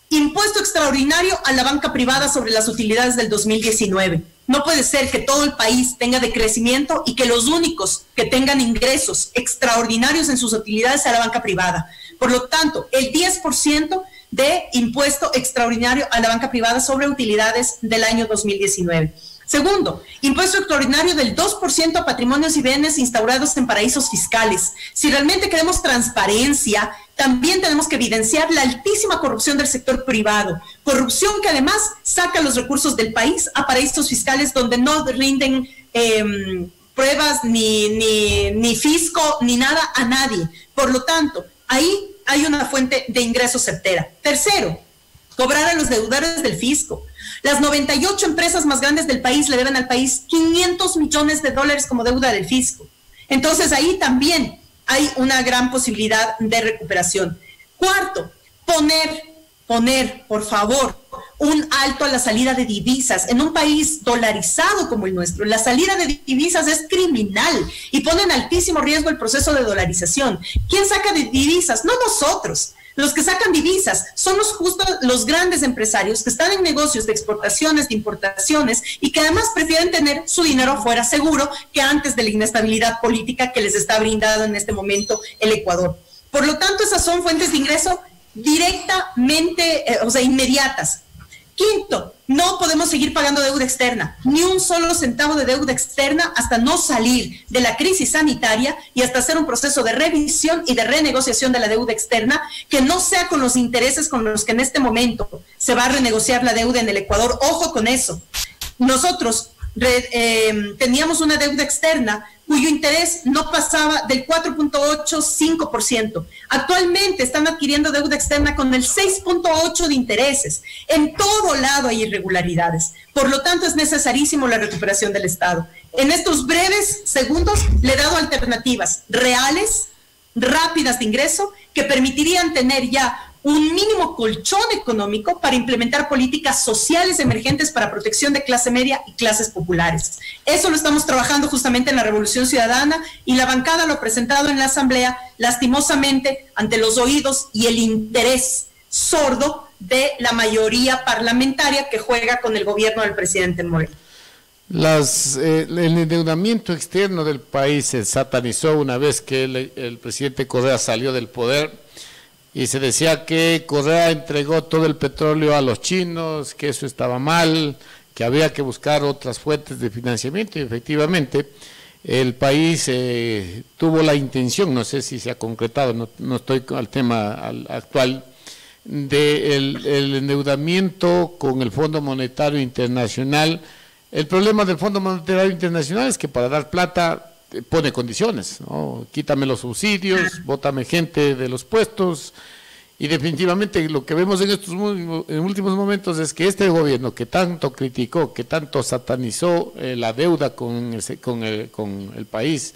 impuesto extraordinario a la banca privada sobre las utilidades del 2019. No puede ser que todo el país tenga decrecimiento y que los únicos que tengan ingresos extraordinarios en sus utilidades sea la banca privada. Por lo tanto, el 10% de impuesto extraordinario a la banca privada sobre utilidades del año 2019. Segundo, impuesto extraordinario del 2% a patrimonios y bienes instaurados en paraísos fiscales. Si realmente queremos transparencia, también tenemos que evidenciar la altísima corrupción del sector privado. Corrupción que además saca los recursos del país a paraísos fiscales donde no rinden pruebas ni fisco ni nada a nadie. Por lo tanto, ahí hay una fuente de ingresos certera. Tercero, cobrar a los deudores del fisco. Las 98 empresas más grandes del país le deben al país 500 millones de dólares como deuda del fisco. Entonces ahí también hay una gran posibilidad de recuperación. Cuarto, poner, por favor, un alto a la salida de divisas. En un país dolarizado como el nuestro, la salida de divisas es criminal y pone en altísimo riesgo el proceso de dolarización. ¿Quién saca de divisas? No nosotros. Los que sacan divisas son los grandes empresarios que están en negocios de exportaciones, de importaciones y que además prefieren tener su dinero afuera seguro que antes de la inestabilidad política que les está brindando en este momento el Ecuador. Por lo tanto, esas son fuentes de ingreso directamente, inmediatas. Quinto, no podemos seguir pagando deuda externa, ni un solo centavo de deuda externa hasta no salir de la crisis sanitaria y hasta hacer un proceso de revisión y de renegociación de la deuda externa que no sea con los intereses con los que en este momento se va a renegociar la deuda en el Ecuador. Ojo con eso. Nosotros teníamos una deuda externa cuyo interés no pasaba del 4.85%. Actualmente están adquiriendo deuda externa con el 6.8% de intereses. En todo lado hay irregularidades. Por lo tanto, es necesarísimo la recuperación del Estado. En estos breves segundos le he dado alternativas reales, rápidas de ingreso, que permitirían tener ya un mínimo colchón económico para implementar políticas sociales emergentes para protección de clase media y clases populares. Eso lo estamos trabajando justamente en la Revolución Ciudadana y la bancada lo ha presentado en la Asamblea, lastimosamente, ante los oídos y el interés sordo de la mayoría parlamentaria que juega con el gobierno del presidente Moreno. El endeudamiento externo del país se satanizó una vez que el presidente Correa salió del poder. Y se decía que Correa entregó todo el petróleo a los chinos, que eso estaba mal, que había que buscar otras fuentes de financiamiento. Y efectivamente, el país tuvo la intención, no sé si se ha concretado, no estoy al tema actual, del endeudamiento con el Fondo Monetario Internacional. El problema del Fondo Monetario Internacional es que para dar plata pone condiciones, ¿no? Quítame los subsidios, bótame gente de los puestos, y definitivamente lo que vemos en estos últimos momentos es que este gobierno que tanto criticó, que tanto satanizó la deuda con el país,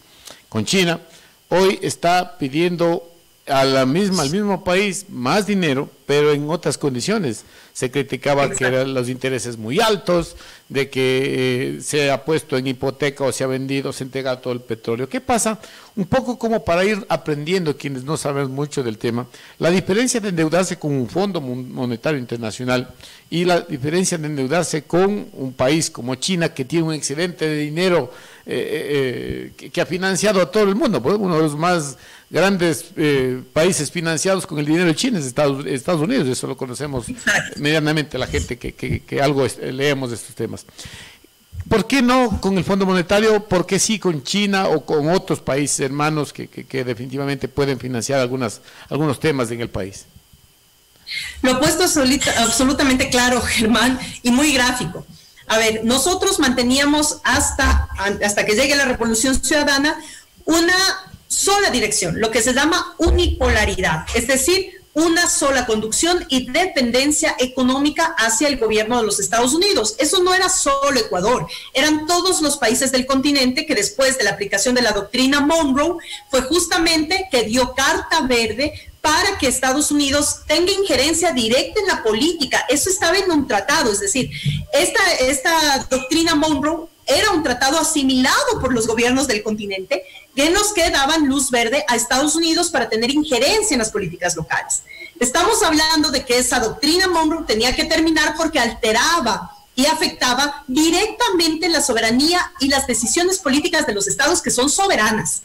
con China, hoy está pidiendo al mismo país más dinero, pero en otras condiciones. Se criticaba que eran los intereses muy altos, de que se ha puesto en hipoteca o se ha vendido, se ha entregado todo el petróleo. ¿Qué pasa? Un poco como para ir aprendiendo, quienes no saben mucho del tema, la diferencia de endeudarse con un Fondo Monetario Internacional y la diferencia de endeudarse con un país como China, que tiene un excedente de dinero que ha financiado a todo el mundo, pues uno de los más grandes países financiados con el dinero de China es Estados Unidos. Eso lo conocemos medianamente la gente que algo leemos de estos temas. ¿Por qué no con el Fondo Monetario? ¿Por qué sí con China o con otros países hermanos que definitivamente pueden financiar algunos temas en el país? Lo he puesto absolutamente claro, Germán, y muy gráfico. A ver, nosotros manteníamos hasta que llegue la Revolución Ciudadana una sola dirección, lo que se llama unipolaridad, es decir, una sola conducción y dependencia económica hacia el gobierno de los Estados Unidos. Eso no era solo Ecuador, eran todos los países del continente que después de la aplicación de la doctrina Monroe fue justamente que dio carta verde para que Estados Unidos tenga injerencia directa en la política. Eso estaba en un tratado, es decir, esta doctrina Monroe era un tratado asimilado por los gobiernos del continente que nos daban luz verde a Estados Unidos para tener injerencia en las políticas locales. Estamos hablando de que esa doctrina Monroe tenía que terminar porque alteraba y afectaba directamente la soberanía y las decisiones políticas de los estados que son soberanas.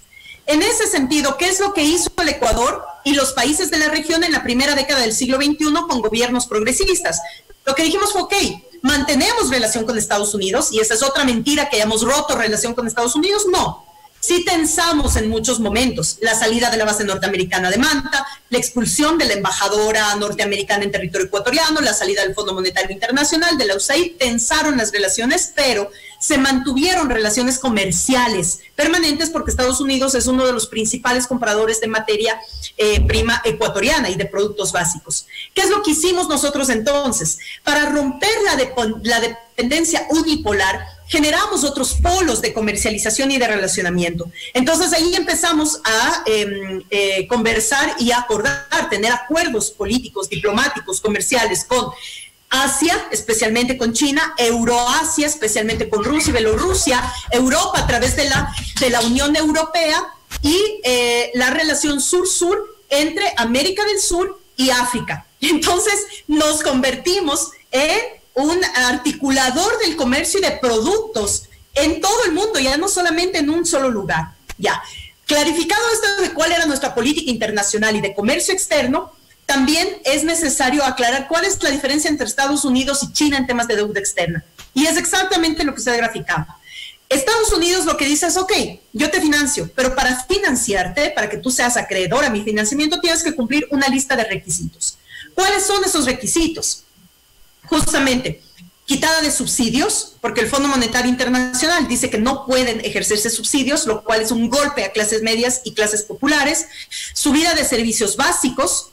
En ese sentido, ¿qué es lo que hizo el Ecuador y los países de la región en la primera década del siglo XXI con gobiernos progresistas? Lo que dijimos fue, ok, mantenemos relación con Estados Unidos, y esa es otra mentira que hayamos roto relación con Estados Unidos, no. Sí tensamos en muchos momentos la salida de la base norteamericana de Manta, la expulsión de la embajadora norteamericana en territorio ecuatoriano, la salida del Fondo Monetario Internacional, de la USAID, tensaron las relaciones, pero se mantuvieron relaciones comerciales permanentes porque Estados Unidos es uno de los principales compradores de materia prima ecuatoriana y de productos básicos. ¿Qué es lo que hicimos nosotros entonces? Para romper la dependencia unipolar, generamos otros polos de comercialización y de relacionamiento. Entonces ahí empezamos a conversar y a acordar, tener acuerdos políticos, diplomáticos, comerciales con Asia, especialmente con China, Euroasia, especialmente con Rusia y Bielorrusia, Europa a través de la Unión Europea y la relación sur-sur entre América del Sur y África. Entonces nos convertimos en un articulador del comercio y de productos en todo el mundo, ya no solamente en un solo lugar. Ya, clarificado esto de cuál era nuestra política internacional y de comercio externo, también es necesario aclarar cuál es la diferencia entre Estados Unidos y China en temas de deuda externa. Y es exactamente lo que usted graficaba. Estados Unidos lo que dice es, ok, yo te financio, pero para financiarte, para que tú seas acreedor a mi financiamiento, tienes que cumplir una lista de requisitos. ¿Cuáles son esos requisitos? Justamente, quitada de subsidios, porque el Fondo Monetario Internacional dice que no pueden ejercerse subsidios, lo cual es un golpe a clases medias y clases populares, subida de servicios básicos,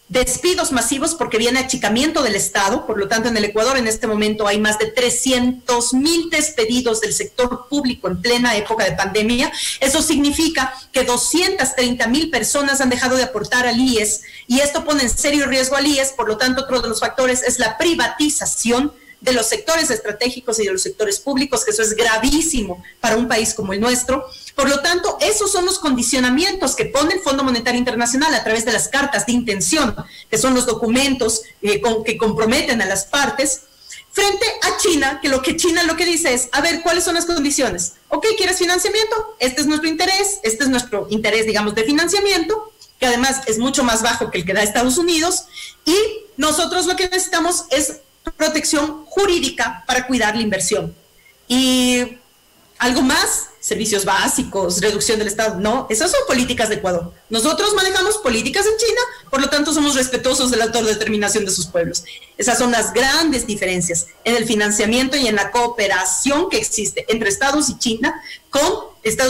despidos masivos porque viene achicamiento del Estado, por lo tanto en el Ecuador en este momento hay más de 300,000 despedidos del sector público en plena época de pandemia. Eso significa que 230,000 personas han dejado de aportar al IES y esto pone en serio riesgo al IES, por lo tanto otro de los factores es la privatización de los sectores estratégicos y de los sectores públicos, que eso es gravísimo para un país como el nuestro. Por lo tanto, esos son los condicionamientos que pone el Fondo Monetario Internacional a través de las cartas de intención, que son los documentos que comprometen a las partes, frente a China, que China lo que dice es, a ver, ¿cuáles son las condiciones? Ok, ¿quieres financiamiento? Este es nuestro interés, digamos, de financiamiento, que además es mucho más bajo que el que da Estados Unidos, y nosotros lo que necesitamos es protección jurídica para cuidar la inversión. Y algo más, servicios básicos, reducción del Estado, no, esas son políticas de Ecuador. Nosotros manejamos políticas en China, por lo tanto somos respetuosos de la autodeterminación de sus pueblos. Esas son las grandes diferencias en el financiamiento y en la cooperación que existe entre Estados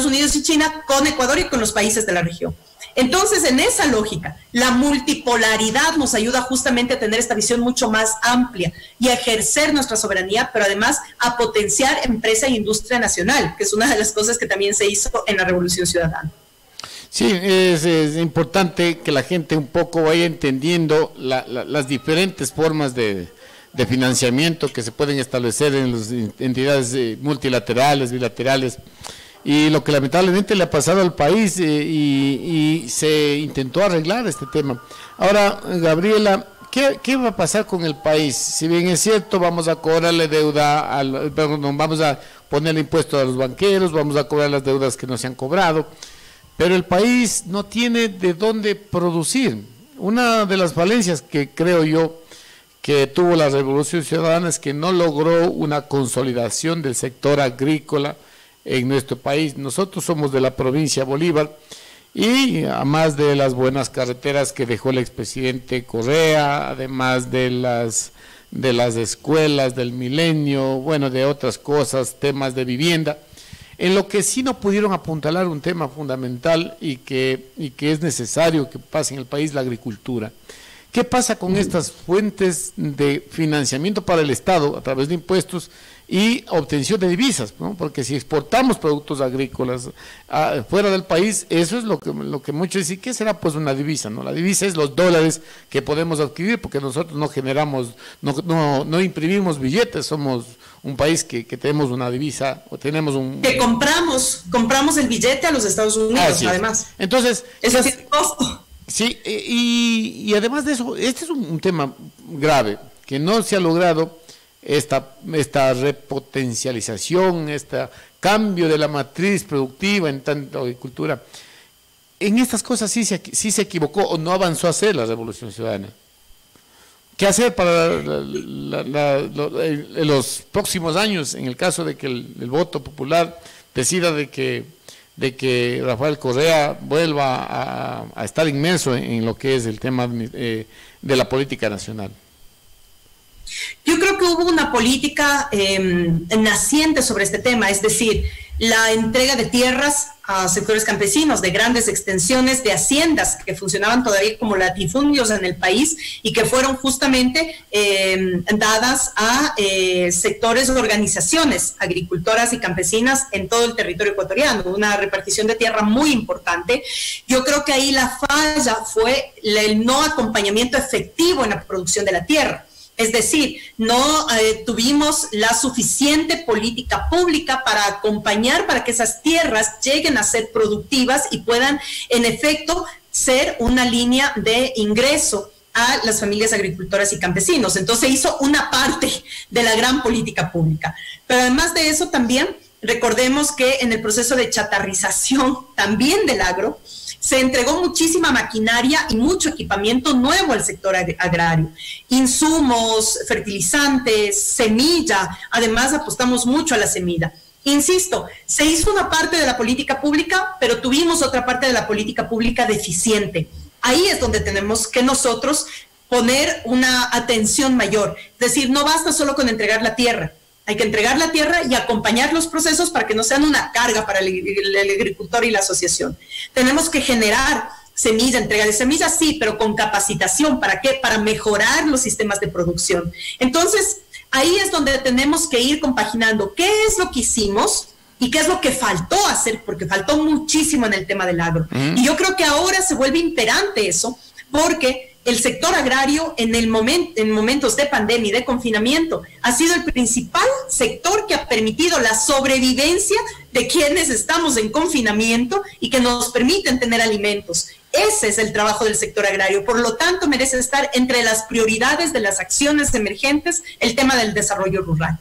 Unidos y China, con Ecuador y con los países de la región. Entonces, en esa lógica, la multipolaridad nos ayuda justamente a tener esta visión mucho más amplia y a ejercer nuestra soberanía, pero además a potenciar empresa e industria nacional, que es una de las cosas que también se hizo en la Revolución Ciudadana. Sí, es importante que la gente un poco vaya entendiendo las diferentes formas de financiamiento que se pueden establecer en las entidades multilaterales, bilaterales. Y lo que lamentablemente le ha pasado al país y se intentó arreglar este tema. Ahora, Gabriela, ¿qué va a pasar con el país? Si bien es cierto, vamos a cobrarle deuda, vamos a ponerle impuestos a los banqueros, vamos a cobrar las deudas que no se han cobrado, pero el país no tiene de dónde producir. Una de las falencias que creo yo que tuvo la Revolución Ciudadana es que no logró una consolidación del sector agrícola en nuestro país. Nosotros somos de la provincia de Bolívar y además de las buenas carreteras que dejó el expresidente Correa, además de las escuelas del milenio, bueno, de otras cosas, temas de vivienda, en lo que sí no pudieron apuntalar un tema fundamental y que es necesario que pase en el país, la agricultura. ¿Qué pasa con estas fuentes de financiamiento para el Estado a través de impuestos y obtención de divisas, ¿no? Porque si exportamos productos agrícolas fuera del país, eso es lo que muchos dicen, ¿qué será? Pues una divisa, ¿no? La divisa es los dólares que podemos adquirir, porque nosotros no generamos, no imprimimos billetes, somos un país que tenemos una divisa, o tenemos un... Que compramos el billete a los Estados Unidos, además. Entonces... Eso sí es costo. Sí, y además de eso, este es un tema grave, que no se ha logrado esta repotencialización, este cambio de la matriz productiva en tanta agricultura. En estas cosas sí se equivocó o no avanzó a hacer la Revolución Ciudadana. ¿Qué hacer para los próximos años, en el caso de que el voto popular decida de que Rafael Correa vuelva a estar inmerso en lo que es el tema de la política nacional? Yo creo que hubo una política naciente sobre este tema, es decir, la entrega de tierras a sectores campesinos, de grandes extensiones de haciendas que funcionaban todavía como latifundios en el país y que fueron justamente dadas a sectores o organizaciones agricultoras y campesinas en todo el territorio ecuatoriano, una repartición de tierra muy importante. Yo creo que ahí la falla fue el no acompañamiento efectivo en la producción de la tierra. Es decir, no tuvimos la suficiente política pública para acompañar para que esas tierras lleguen a ser productivas y puedan, en efecto, ser una línea de ingreso a las familias agricultoras y campesinos. Entonces hizo una parte de la gran política pública. Pero además de eso también, recordemos que en el proceso de chatarrización también del agro, se entregó muchísima maquinaria y mucho equipamiento nuevo al sector agrario. Insumos, fertilizantes, semilla, además apostamos mucho a la semilla. Insisto, se hizo una parte de la política pública, pero tuvimos otra parte de la política pública deficiente. Ahí es donde tenemos que nosotros poner una atención mayor. Es decir, no basta solo con entregar la tierra. Hay que entregar la tierra y acompañar los procesos para que no sean una carga para el agricultor y la asociación. Tenemos que generar semilla, entrega de semillas, sí, pero con capacitación. ¿Para qué? Para mejorar los sistemas de producción. Entonces, ahí es donde tenemos que ir compaginando qué es lo que hicimos y qué es lo que faltó hacer, porque faltó muchísimo en el tema del agro. Y yo creo que ahora se vuelve imperante eso, porque el sector agrario en momentos de pandemia y de confinamiento ha sido el principal sector que ha permitido la sobrevivencia de quienes estamos en confinamiento y que nos permiten tener alimentos. Ese es el trabajo del sector agrario. Por lo tanto, merece estar entre las prioridades de las acciones emergentes el tema del desarrollo rural.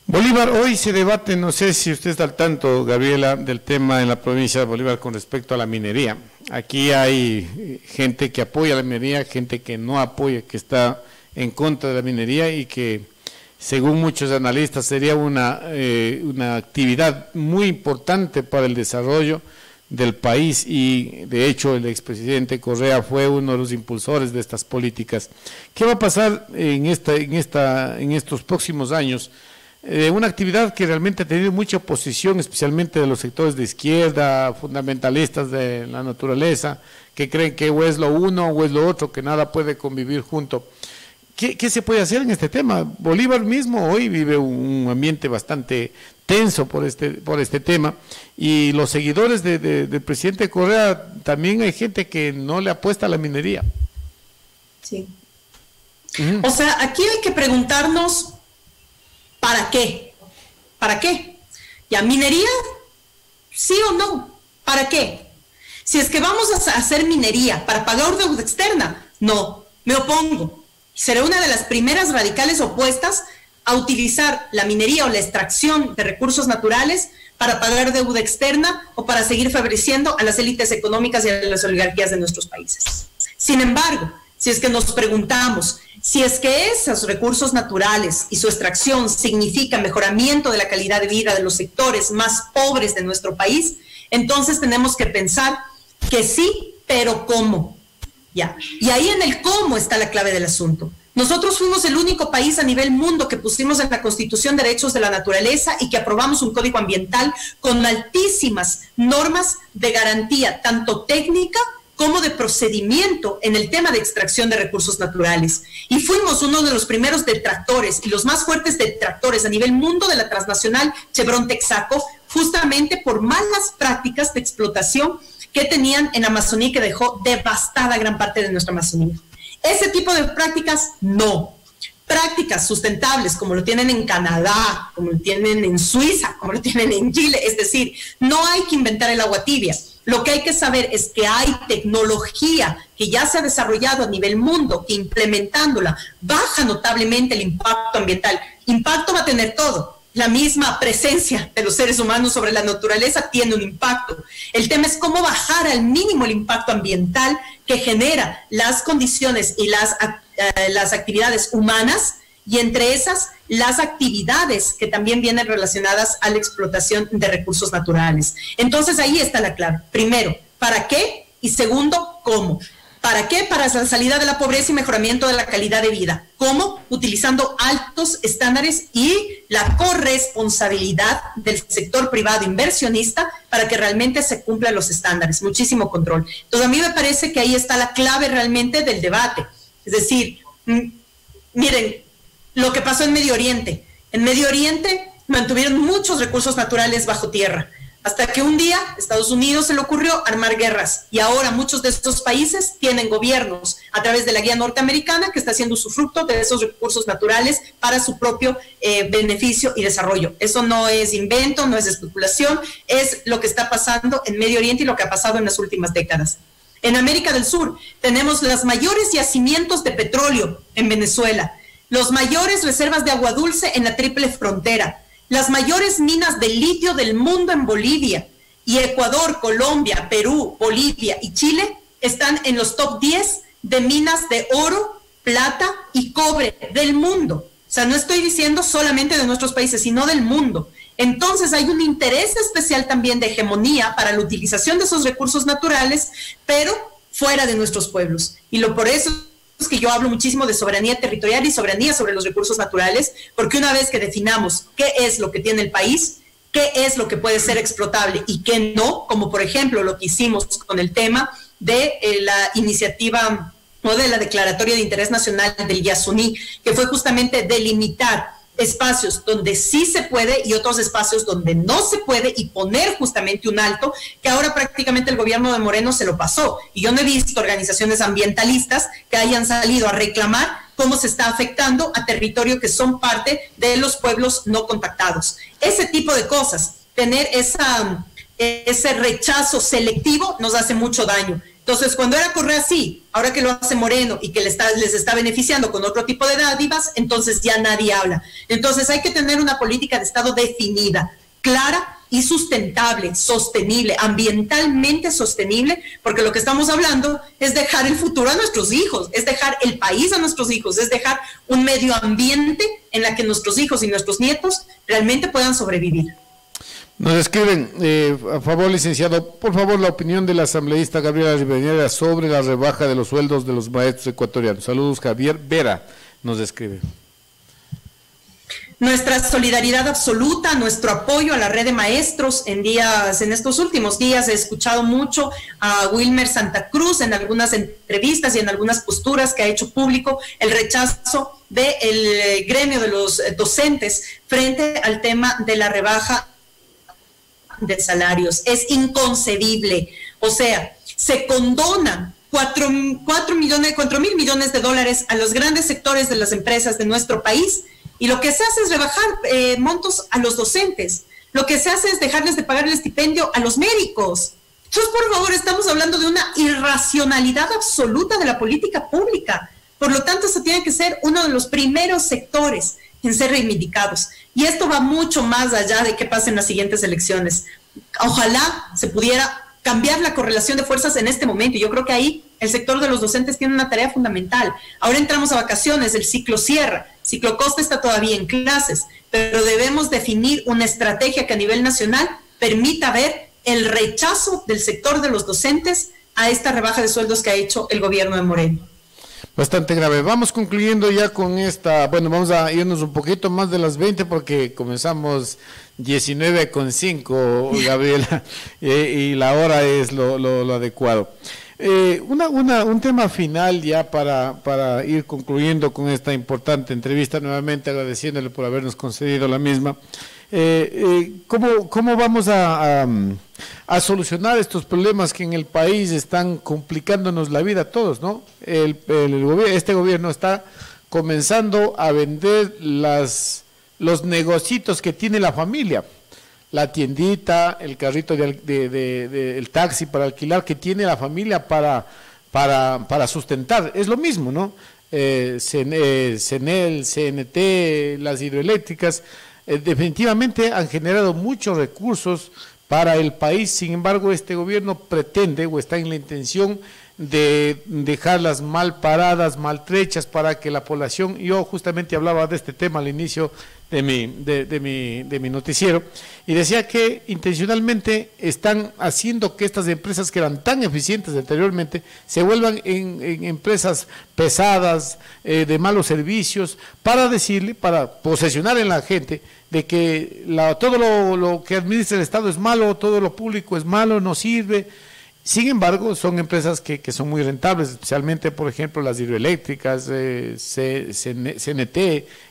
Bolívar, hoy se debate, no sé si usted está al tanto, Gabriela, del tema en la provincia de Bolívar con respecto a la minería. Aquí hay gente que apoya la minería, gente que no apoya, que está en contra de la minería y que, según muchos analistas, sería una actividad muy importante para el desarrollo del país y, de hecho, el expresidente Correa fue uno de los impulsores de estas políticas. ¿Qué va a pasar en estos próximos años? Una actividad que realmente ha tenido mucha oposición, especialmente de los sectores de izquierda, fundamentalistas de la naturaleza, que creen que o es lo uno o es lo otro, que nada puede convivir junto. ¿Qué se puede hacer en este tema? Bolívar mismo hoy vive un ambiente bastante tenso por este tema, y los seguidores del presidente Correa, también hay gente que no le apuesta a la minería. Sí. O sea, aquí hay que preguntarnos, ¿para qué? ¿Para qué? ¿Ya minería? ¿Sí o no? ¿Para qué? Si es que vamos a hacer minería para pagar deuda externa, no, me opongo. Seré una de las primeras radicales opuestas a utilizar la minería o la extracción de recursos naturales para pagar deuda externa o para seguir favoreciendo a las élites económicas y a las oligarquías de nuestros países. Sin embargo, si es que nos preguntamos si es que esos recursos naturales y su extracción significa mejoramiento de la calidad de vida de los sectores más pobres de nuestro país, entonces tenemos que pensar que sí, pero ¿cómo? Ya. Y ahí en el cómo está la clave del asunto. Nosotros fuimos el único país a nivel mundo que pusimos en la Constitución derechos de la naturaleza y que aprobamos un código ambiental con altísimas normas de garantía, tanto técnica como de procedimiento en el tema de extracción de recursos naturales. Y fuimos uno de los primeros detractores y los más fuertes detractores a nivel mundo de la transnacional Chevron Texaco, justamente por malas prácticas de explotación que tenían en Amazonía, que dejó devastada gran parte de nuestra Amazonía. Ese tipo de prácticas, no. Prácticas sustentables, como lo tienen en Canadá, como lo tienen en Suiza, como lo tienen en Chile, es decir, no hay que inventar el agua tibia. Lo que hay que saber es que hay tecnología que ya se ha desarrollado a nivel mundo, que implementándola baja notablemente el impacto ambiental. Impacto va a tener todo. La misma presencia de los seres humanos sobre la naturaleza tiene un impacto. El tema es cómo bajar al mínimo el impacto ambiental que genera las condiciones y las actividades humanas, y entre esas las actividades que también vienen relacionadas a la explotación de recursos naturales. Entonces ahí está la clave. Primero, ¿para qué? Y segundo, ¿cómo? ¿Para qué? Para la salida de la pobreza y mejoramiento de la calidad de vida. ¿Cómo? Utilizando altos estándares y la corresponsabilidad del sector privado inversionista para que realmente se cumplan los estándares. Muchísimo control. Entonces, a mí me parece que ahí está la clave realmente del debate. Es decir, miren, lo que pasó en Medio Oriente. En Medio Oriente mantuvieron muchos recursos naturales bajo tierra, hasta que un día Estados Unidos se le ocurrió armar guerras, y ahora muchos de estos países tienen gobiernos a través de la guía norteamericana que está haciendo usufructo de esos recursos naturales para su propio beneficio y desarrollo. Eso no es invento, no es especulación, es lo que está pasando en Medio Oriente y lo que ha pasado en las últimas décadas. En América del Sur tenemos los mayores yacimientos de petróleo en Venezuela, los mayores reservas de agua dulce en la Triple Frontera, las mayores minas de litio del mundo en Bolivia, y Ecuador, Colombia, Perú, Bolivia y Chile están en los top 10 de minas de oro, plata y cobre del mundo. O sea, no estoy diciendo solamente de nuestros países, sino del mundo. Entonces hay un interés especial también de hegemonía para la utilización de esos recursos naturales, pero fuera de nuestros pueblos. Y por eso es que yo hablo muchísimo de soberanía territorial y soberanía sobre los recursos naturales, porque una vez que definamos qué es lo que tiene el país, qué es lo que puede ser explotable y qué no, como por ejemplo lo que hicimos con el tema de la iniciativa o de la declaratoria de interés nacional del Yasuní, que fue justamente delimitar espacios donde sí se puede y otros espacios donde no se puede, y poner justamente un alto, que ahora prácticamente el gobierno de Moreno se lo pasó, y yo no he visto organizaciones ambientalistas que hayan salido a reclamar cómo se está afectando a territorio que son parte de los pueblos no contactados. Ese tipo de cosas, tener ese rechazo selectivo nos hace mucho daño. Entonces, cuando era Correa sí, ahora que lo hace Moreno y que les está beneficiando con otro tipo de dádivas, entonces ya nadie habla. Entonces hay que tener una política de Estado definida, clara y sustentable, sostenible, ambientalmente sostenible, porque lo que estamos hablando es dejar el futuro a nuestros hijos, es dejar el país a nuestros hijos, es dejar un medio ambiente en la que nuestros hijos y nuestros nietos realmente puedan sobrevivir. Nos escriben, a favor, licenciado, por favor, la opinión del asambleísta Gabriela Rivadeneira sobre la rebaja de los sueldos de los maestros ecuatorianos. Saludos, Javier Vera, nos escribe. Nuestra solidaridad absoluta, nuestro apoyo a la red de maestros. En estos últimos días he escuchado mucho a Wilmer Santa Cruz en algunas entrevistas y en algunas posturas que ha hecho público el rechazo del gremio de los docentes frente al tema de la rebaja de salarios. Es inconcebible. O sea, se condonan 4.000 millones de dólares a los grandes sectores de las empresas de nuestro país, y lo que se hace es rebajar montos a los docentes. Lo que se hace es dejarles de pagar el estipendio a los médicos. Entonces, por favor, estamos hablando de una irracionalidad absoluta de la política pública. Por lo tanto, eso tiene que ser uno de los primeros sectores en ser reivindicados. Y esto va mucho más allá de qué pasa en las siguientes elecciones. Ojalá se pudiera cambiar la correlación de fuerzas en este momento. Yo creo que ahí el sector de los docentes tiene una tarea fundamental. Ahora entramos a vacaciones, el ciclo cierra, Ciclocosta está todavía en clases, pero debemos definir una estrategia que a nivel nacional permita ver el rechazo del sector de los docentes a esta rebaja de sueldos que ha hecho el gobierno de Moreno. Bastante grave. Vamos concluyendo ya con esta, bueno, vamos a irnos un poquito más de las 20 porque comenzamos 19:05, Gabriela, y la hora es lo adecuado. Un tema final ya para ir concluyendo con esta importante entrevista, nuevamente agradeciéndole por habernos concedido la misma. ¿Cómo vamos a solucionar estos problemas que en el país están complicándonos la vida a todos, ¿no? Este gobierno está comenzando a vender los negocios que tiene la familia, la tiendita, el carrito el taxi para alquilar que tiene la familia para sustentar, es lo mismo, ¿no? CNEL, CNT, las hidroeléctricas, definitivamente han generado muchos recursos para el país. Sin embargo, este gobierno pretende o está en la intención de dejarlas mal paradas, maltrechas, para que la población, yo justamente hablaba de este tema al inicio de mi noticiero, y decía que intencionalmente están haciendo que estas empresas que eran tan eficientes anteriormente se vuelvan en empresas pesadas, de malos servicios, para posesionar en la gente de que todo lo que administra el Estado es malo, todo lo público es malo, no sirve. Sin embargo, son empresas que son muy rentables, especialmente, por ejemplo, las hidroeléctricas, CNT,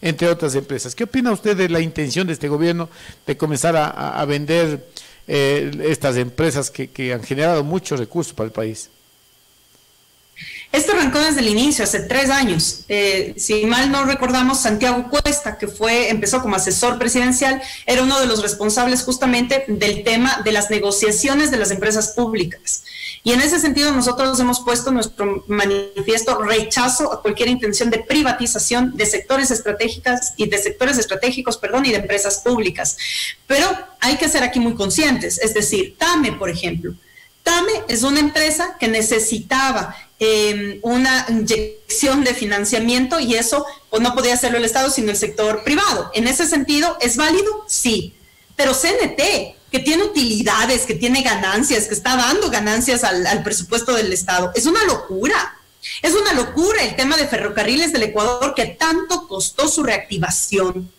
entre otras empresas. ¿Qué opina usted de la intención de este gobierno de comenzar a vender estas empresas que han generado muchos recursos para el país? Esto arrancó desde el inicio, hace 3 años. Si mal no recordamos, Santiago Cuesta, que empezó como asesor presidencial, era uno de los responsables justamente del tema de las negociaciones de las empresas públicas. Y en ese sentido nosotros hemos puesto nuestro manifiesto rechazo a cualquier intención de privatización de sectores estratégicos y de empresas públicas. Pero hay que ser aquí muy conscientes, es decir, TAME, por ejemplo. TAME es una empresa que necesitaba una inyección de financiamiento y eso pues, no podía hacerlo el Estado sino el sector privado. En ese sentido, ¿es válido? Sí. Pero CNT, que tiene utilidades, que tiene ganancias, que está dando ganancias al presupuesto del Estado, es una locura. Es una locura el tema de Ferrocarriles del Ecuador que tanto costó su reactivación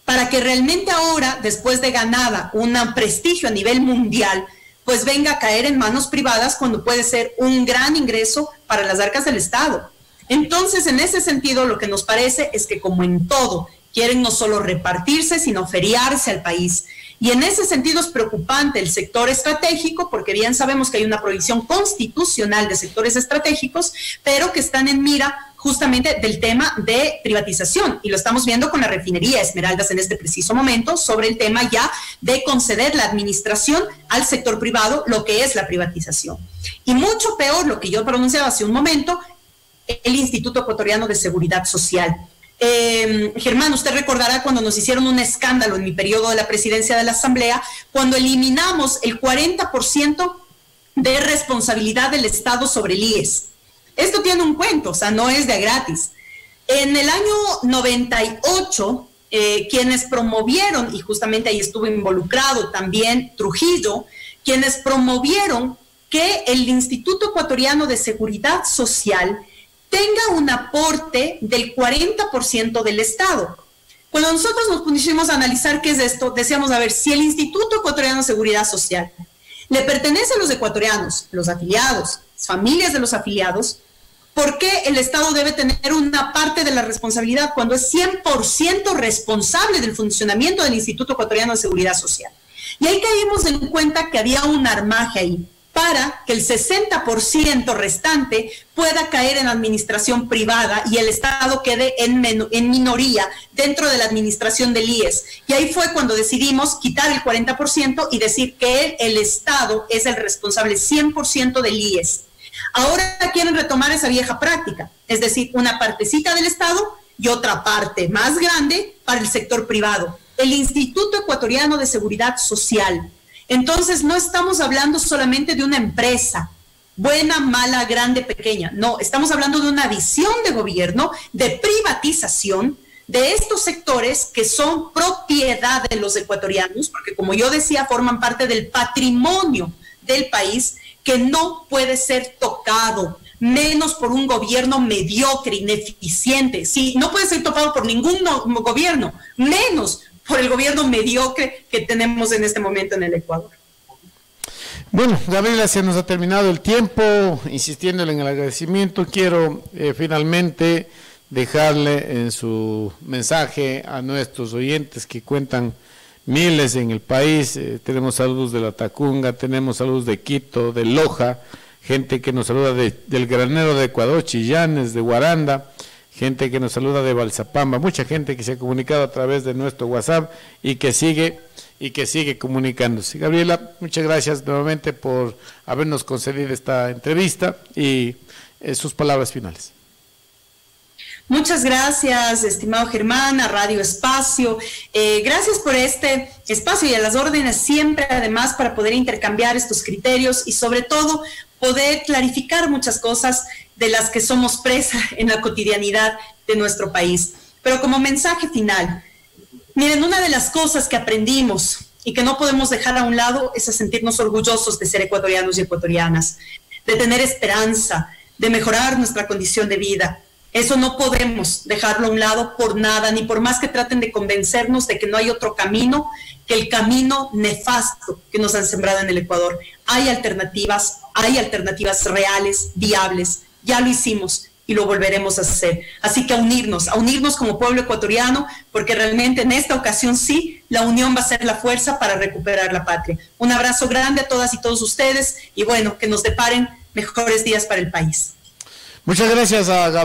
para que realmente ahora, después de ganada un prestigio a nivel mundial, pues venga a caer en manos privadas cuando puede ser un gran ingreso para las arcas del Estado. Entonces, en ese sentido, lo que nos parece es que como en todo, quieren no solo repartirse, sino feriarse al país. Y en ese sentido es preocupante el sector estratégico, porque bien sabemos que hay una prohibición constitucional de sectores estratégicos, pero que están en mira justamente del tema de privatización, y lo estamos viendo con la refinería Esmeraldas en este preciso momento, sobre el tema ya de conceder la administración al sector privado, lo que es la privatización. Y mucho peor, lo que yo pronunciaba hace un momento, el Instituto Ecuatoriano de Seguridad Social. Germán, usted recordará cuando nos hicieron un escándalo en mi periodo de la presidencia de la Asamblea, cuando eliminamos el 40% de responsabilidad del Estado sobre el IES. Esto tiene un cuento, o sea, no es de gratis. En el año 98, quienes promovieron, y justamente ahí estuvo involucrado también Trujillo, quienes promovieron que el Instituto Ecuatoriano de Seguridad Social tenga un aporte del 40% del Estado. Cuando nosotros nos pusimos a analizar qué es esto, decíamos, a ver, si el Instituto Ecuatoriano de Seguridad Social le pertenece a los ecuatorianos, los afiliados, familias de los afiliados, ¿por qué el Estado debe tener una parte de la responsabilidad cuando es 100% responsable del funcionamiento del Instituto Ecuatoriano de Seguridad Social? Y ahí caímos en cuenta que había un armaje ahí para que el 60% restante pueda caer en administración privada y el Estado quede en minoría dentro de la administración del IES. Y ahí fue cuando decidimos quitar el 40% y decir que el Estado es el responsable 100% del IES. Ahora quieren retomar esa vieja práctica, es decir, una partecita del Estado y otra parte más grande para el sector privado. El Instituto Ecuatoriano de Seguridad Social. Entonces, no estamos hablando solamente de una empresa, buena, mala, grande, pequeña. No, estamos hablando de una visión de gobierno, de privatización de estos sectores que son propiedad de los ecuatorianos, porque como yo decía, forman parte del patrimonio del país que no puede ser tocado, menos por un gobierno mediocre, ineficiente. Sí, no puede ser tocado por ningún gobierno, menos por el gobierno mediocre que tenemos en este momento en el Ecuador. Bueno, Gabriela, se nos ha terminado el tiempo, insistiéndole en el agradecimiento. Quiero finalmente dejarle en su mensaje a nuestros oyentes que cuentan miles en el país. Tenemos saludos de La Tacunga, tenemos saludos de Quito, de Loja, gente que nos saluda del Granero de Ecuador, Chillanes, de Guaranda, gente que nos saluda de Balsapamba, mucha gente que se ha comunicado a través de nuestro WhatsApp y que sigue comunicándose. Gabriela, muchas gracias nuevamente por habernos concedido esta entrevista y sus palabras finales. Muchas gracias, estimado Germán, a Radio Espacio. Gracias por este espacio y a las órdenes siempre, además, para poder intercambiar estos criterios y sobre todo poder clarificar muchas cosas de las que somos presa en la cotidianidad de nuestro país. Pero como mensaje final, Miren, una de las cosas que aprendimos y que no podemos dejar a un lado es a sentirnos orgullosos de ser ecuatorianos y ecuatorianas, de tener esperanza, de mejorar nuestra condición de vida. Eso no podemos dejarlo a un lado por nada, ni por más que traten de convencernos de que no hay otro camino que el camino nefasto que nos han sembrado en el Ecuador. Hay alternativas reales, viables. Ya lo hicimos y lo volveremos a hacer. Así que a unirnos como pueblo ecuatoriano, porque realmente en esta ocasión sí, la unión va a ser la fuerza para recuperar la patria. Un abrazo grande a todas y todos ustedes y bueno, que nos deparen mejores días para el país. Muchas gracias a Gabriel.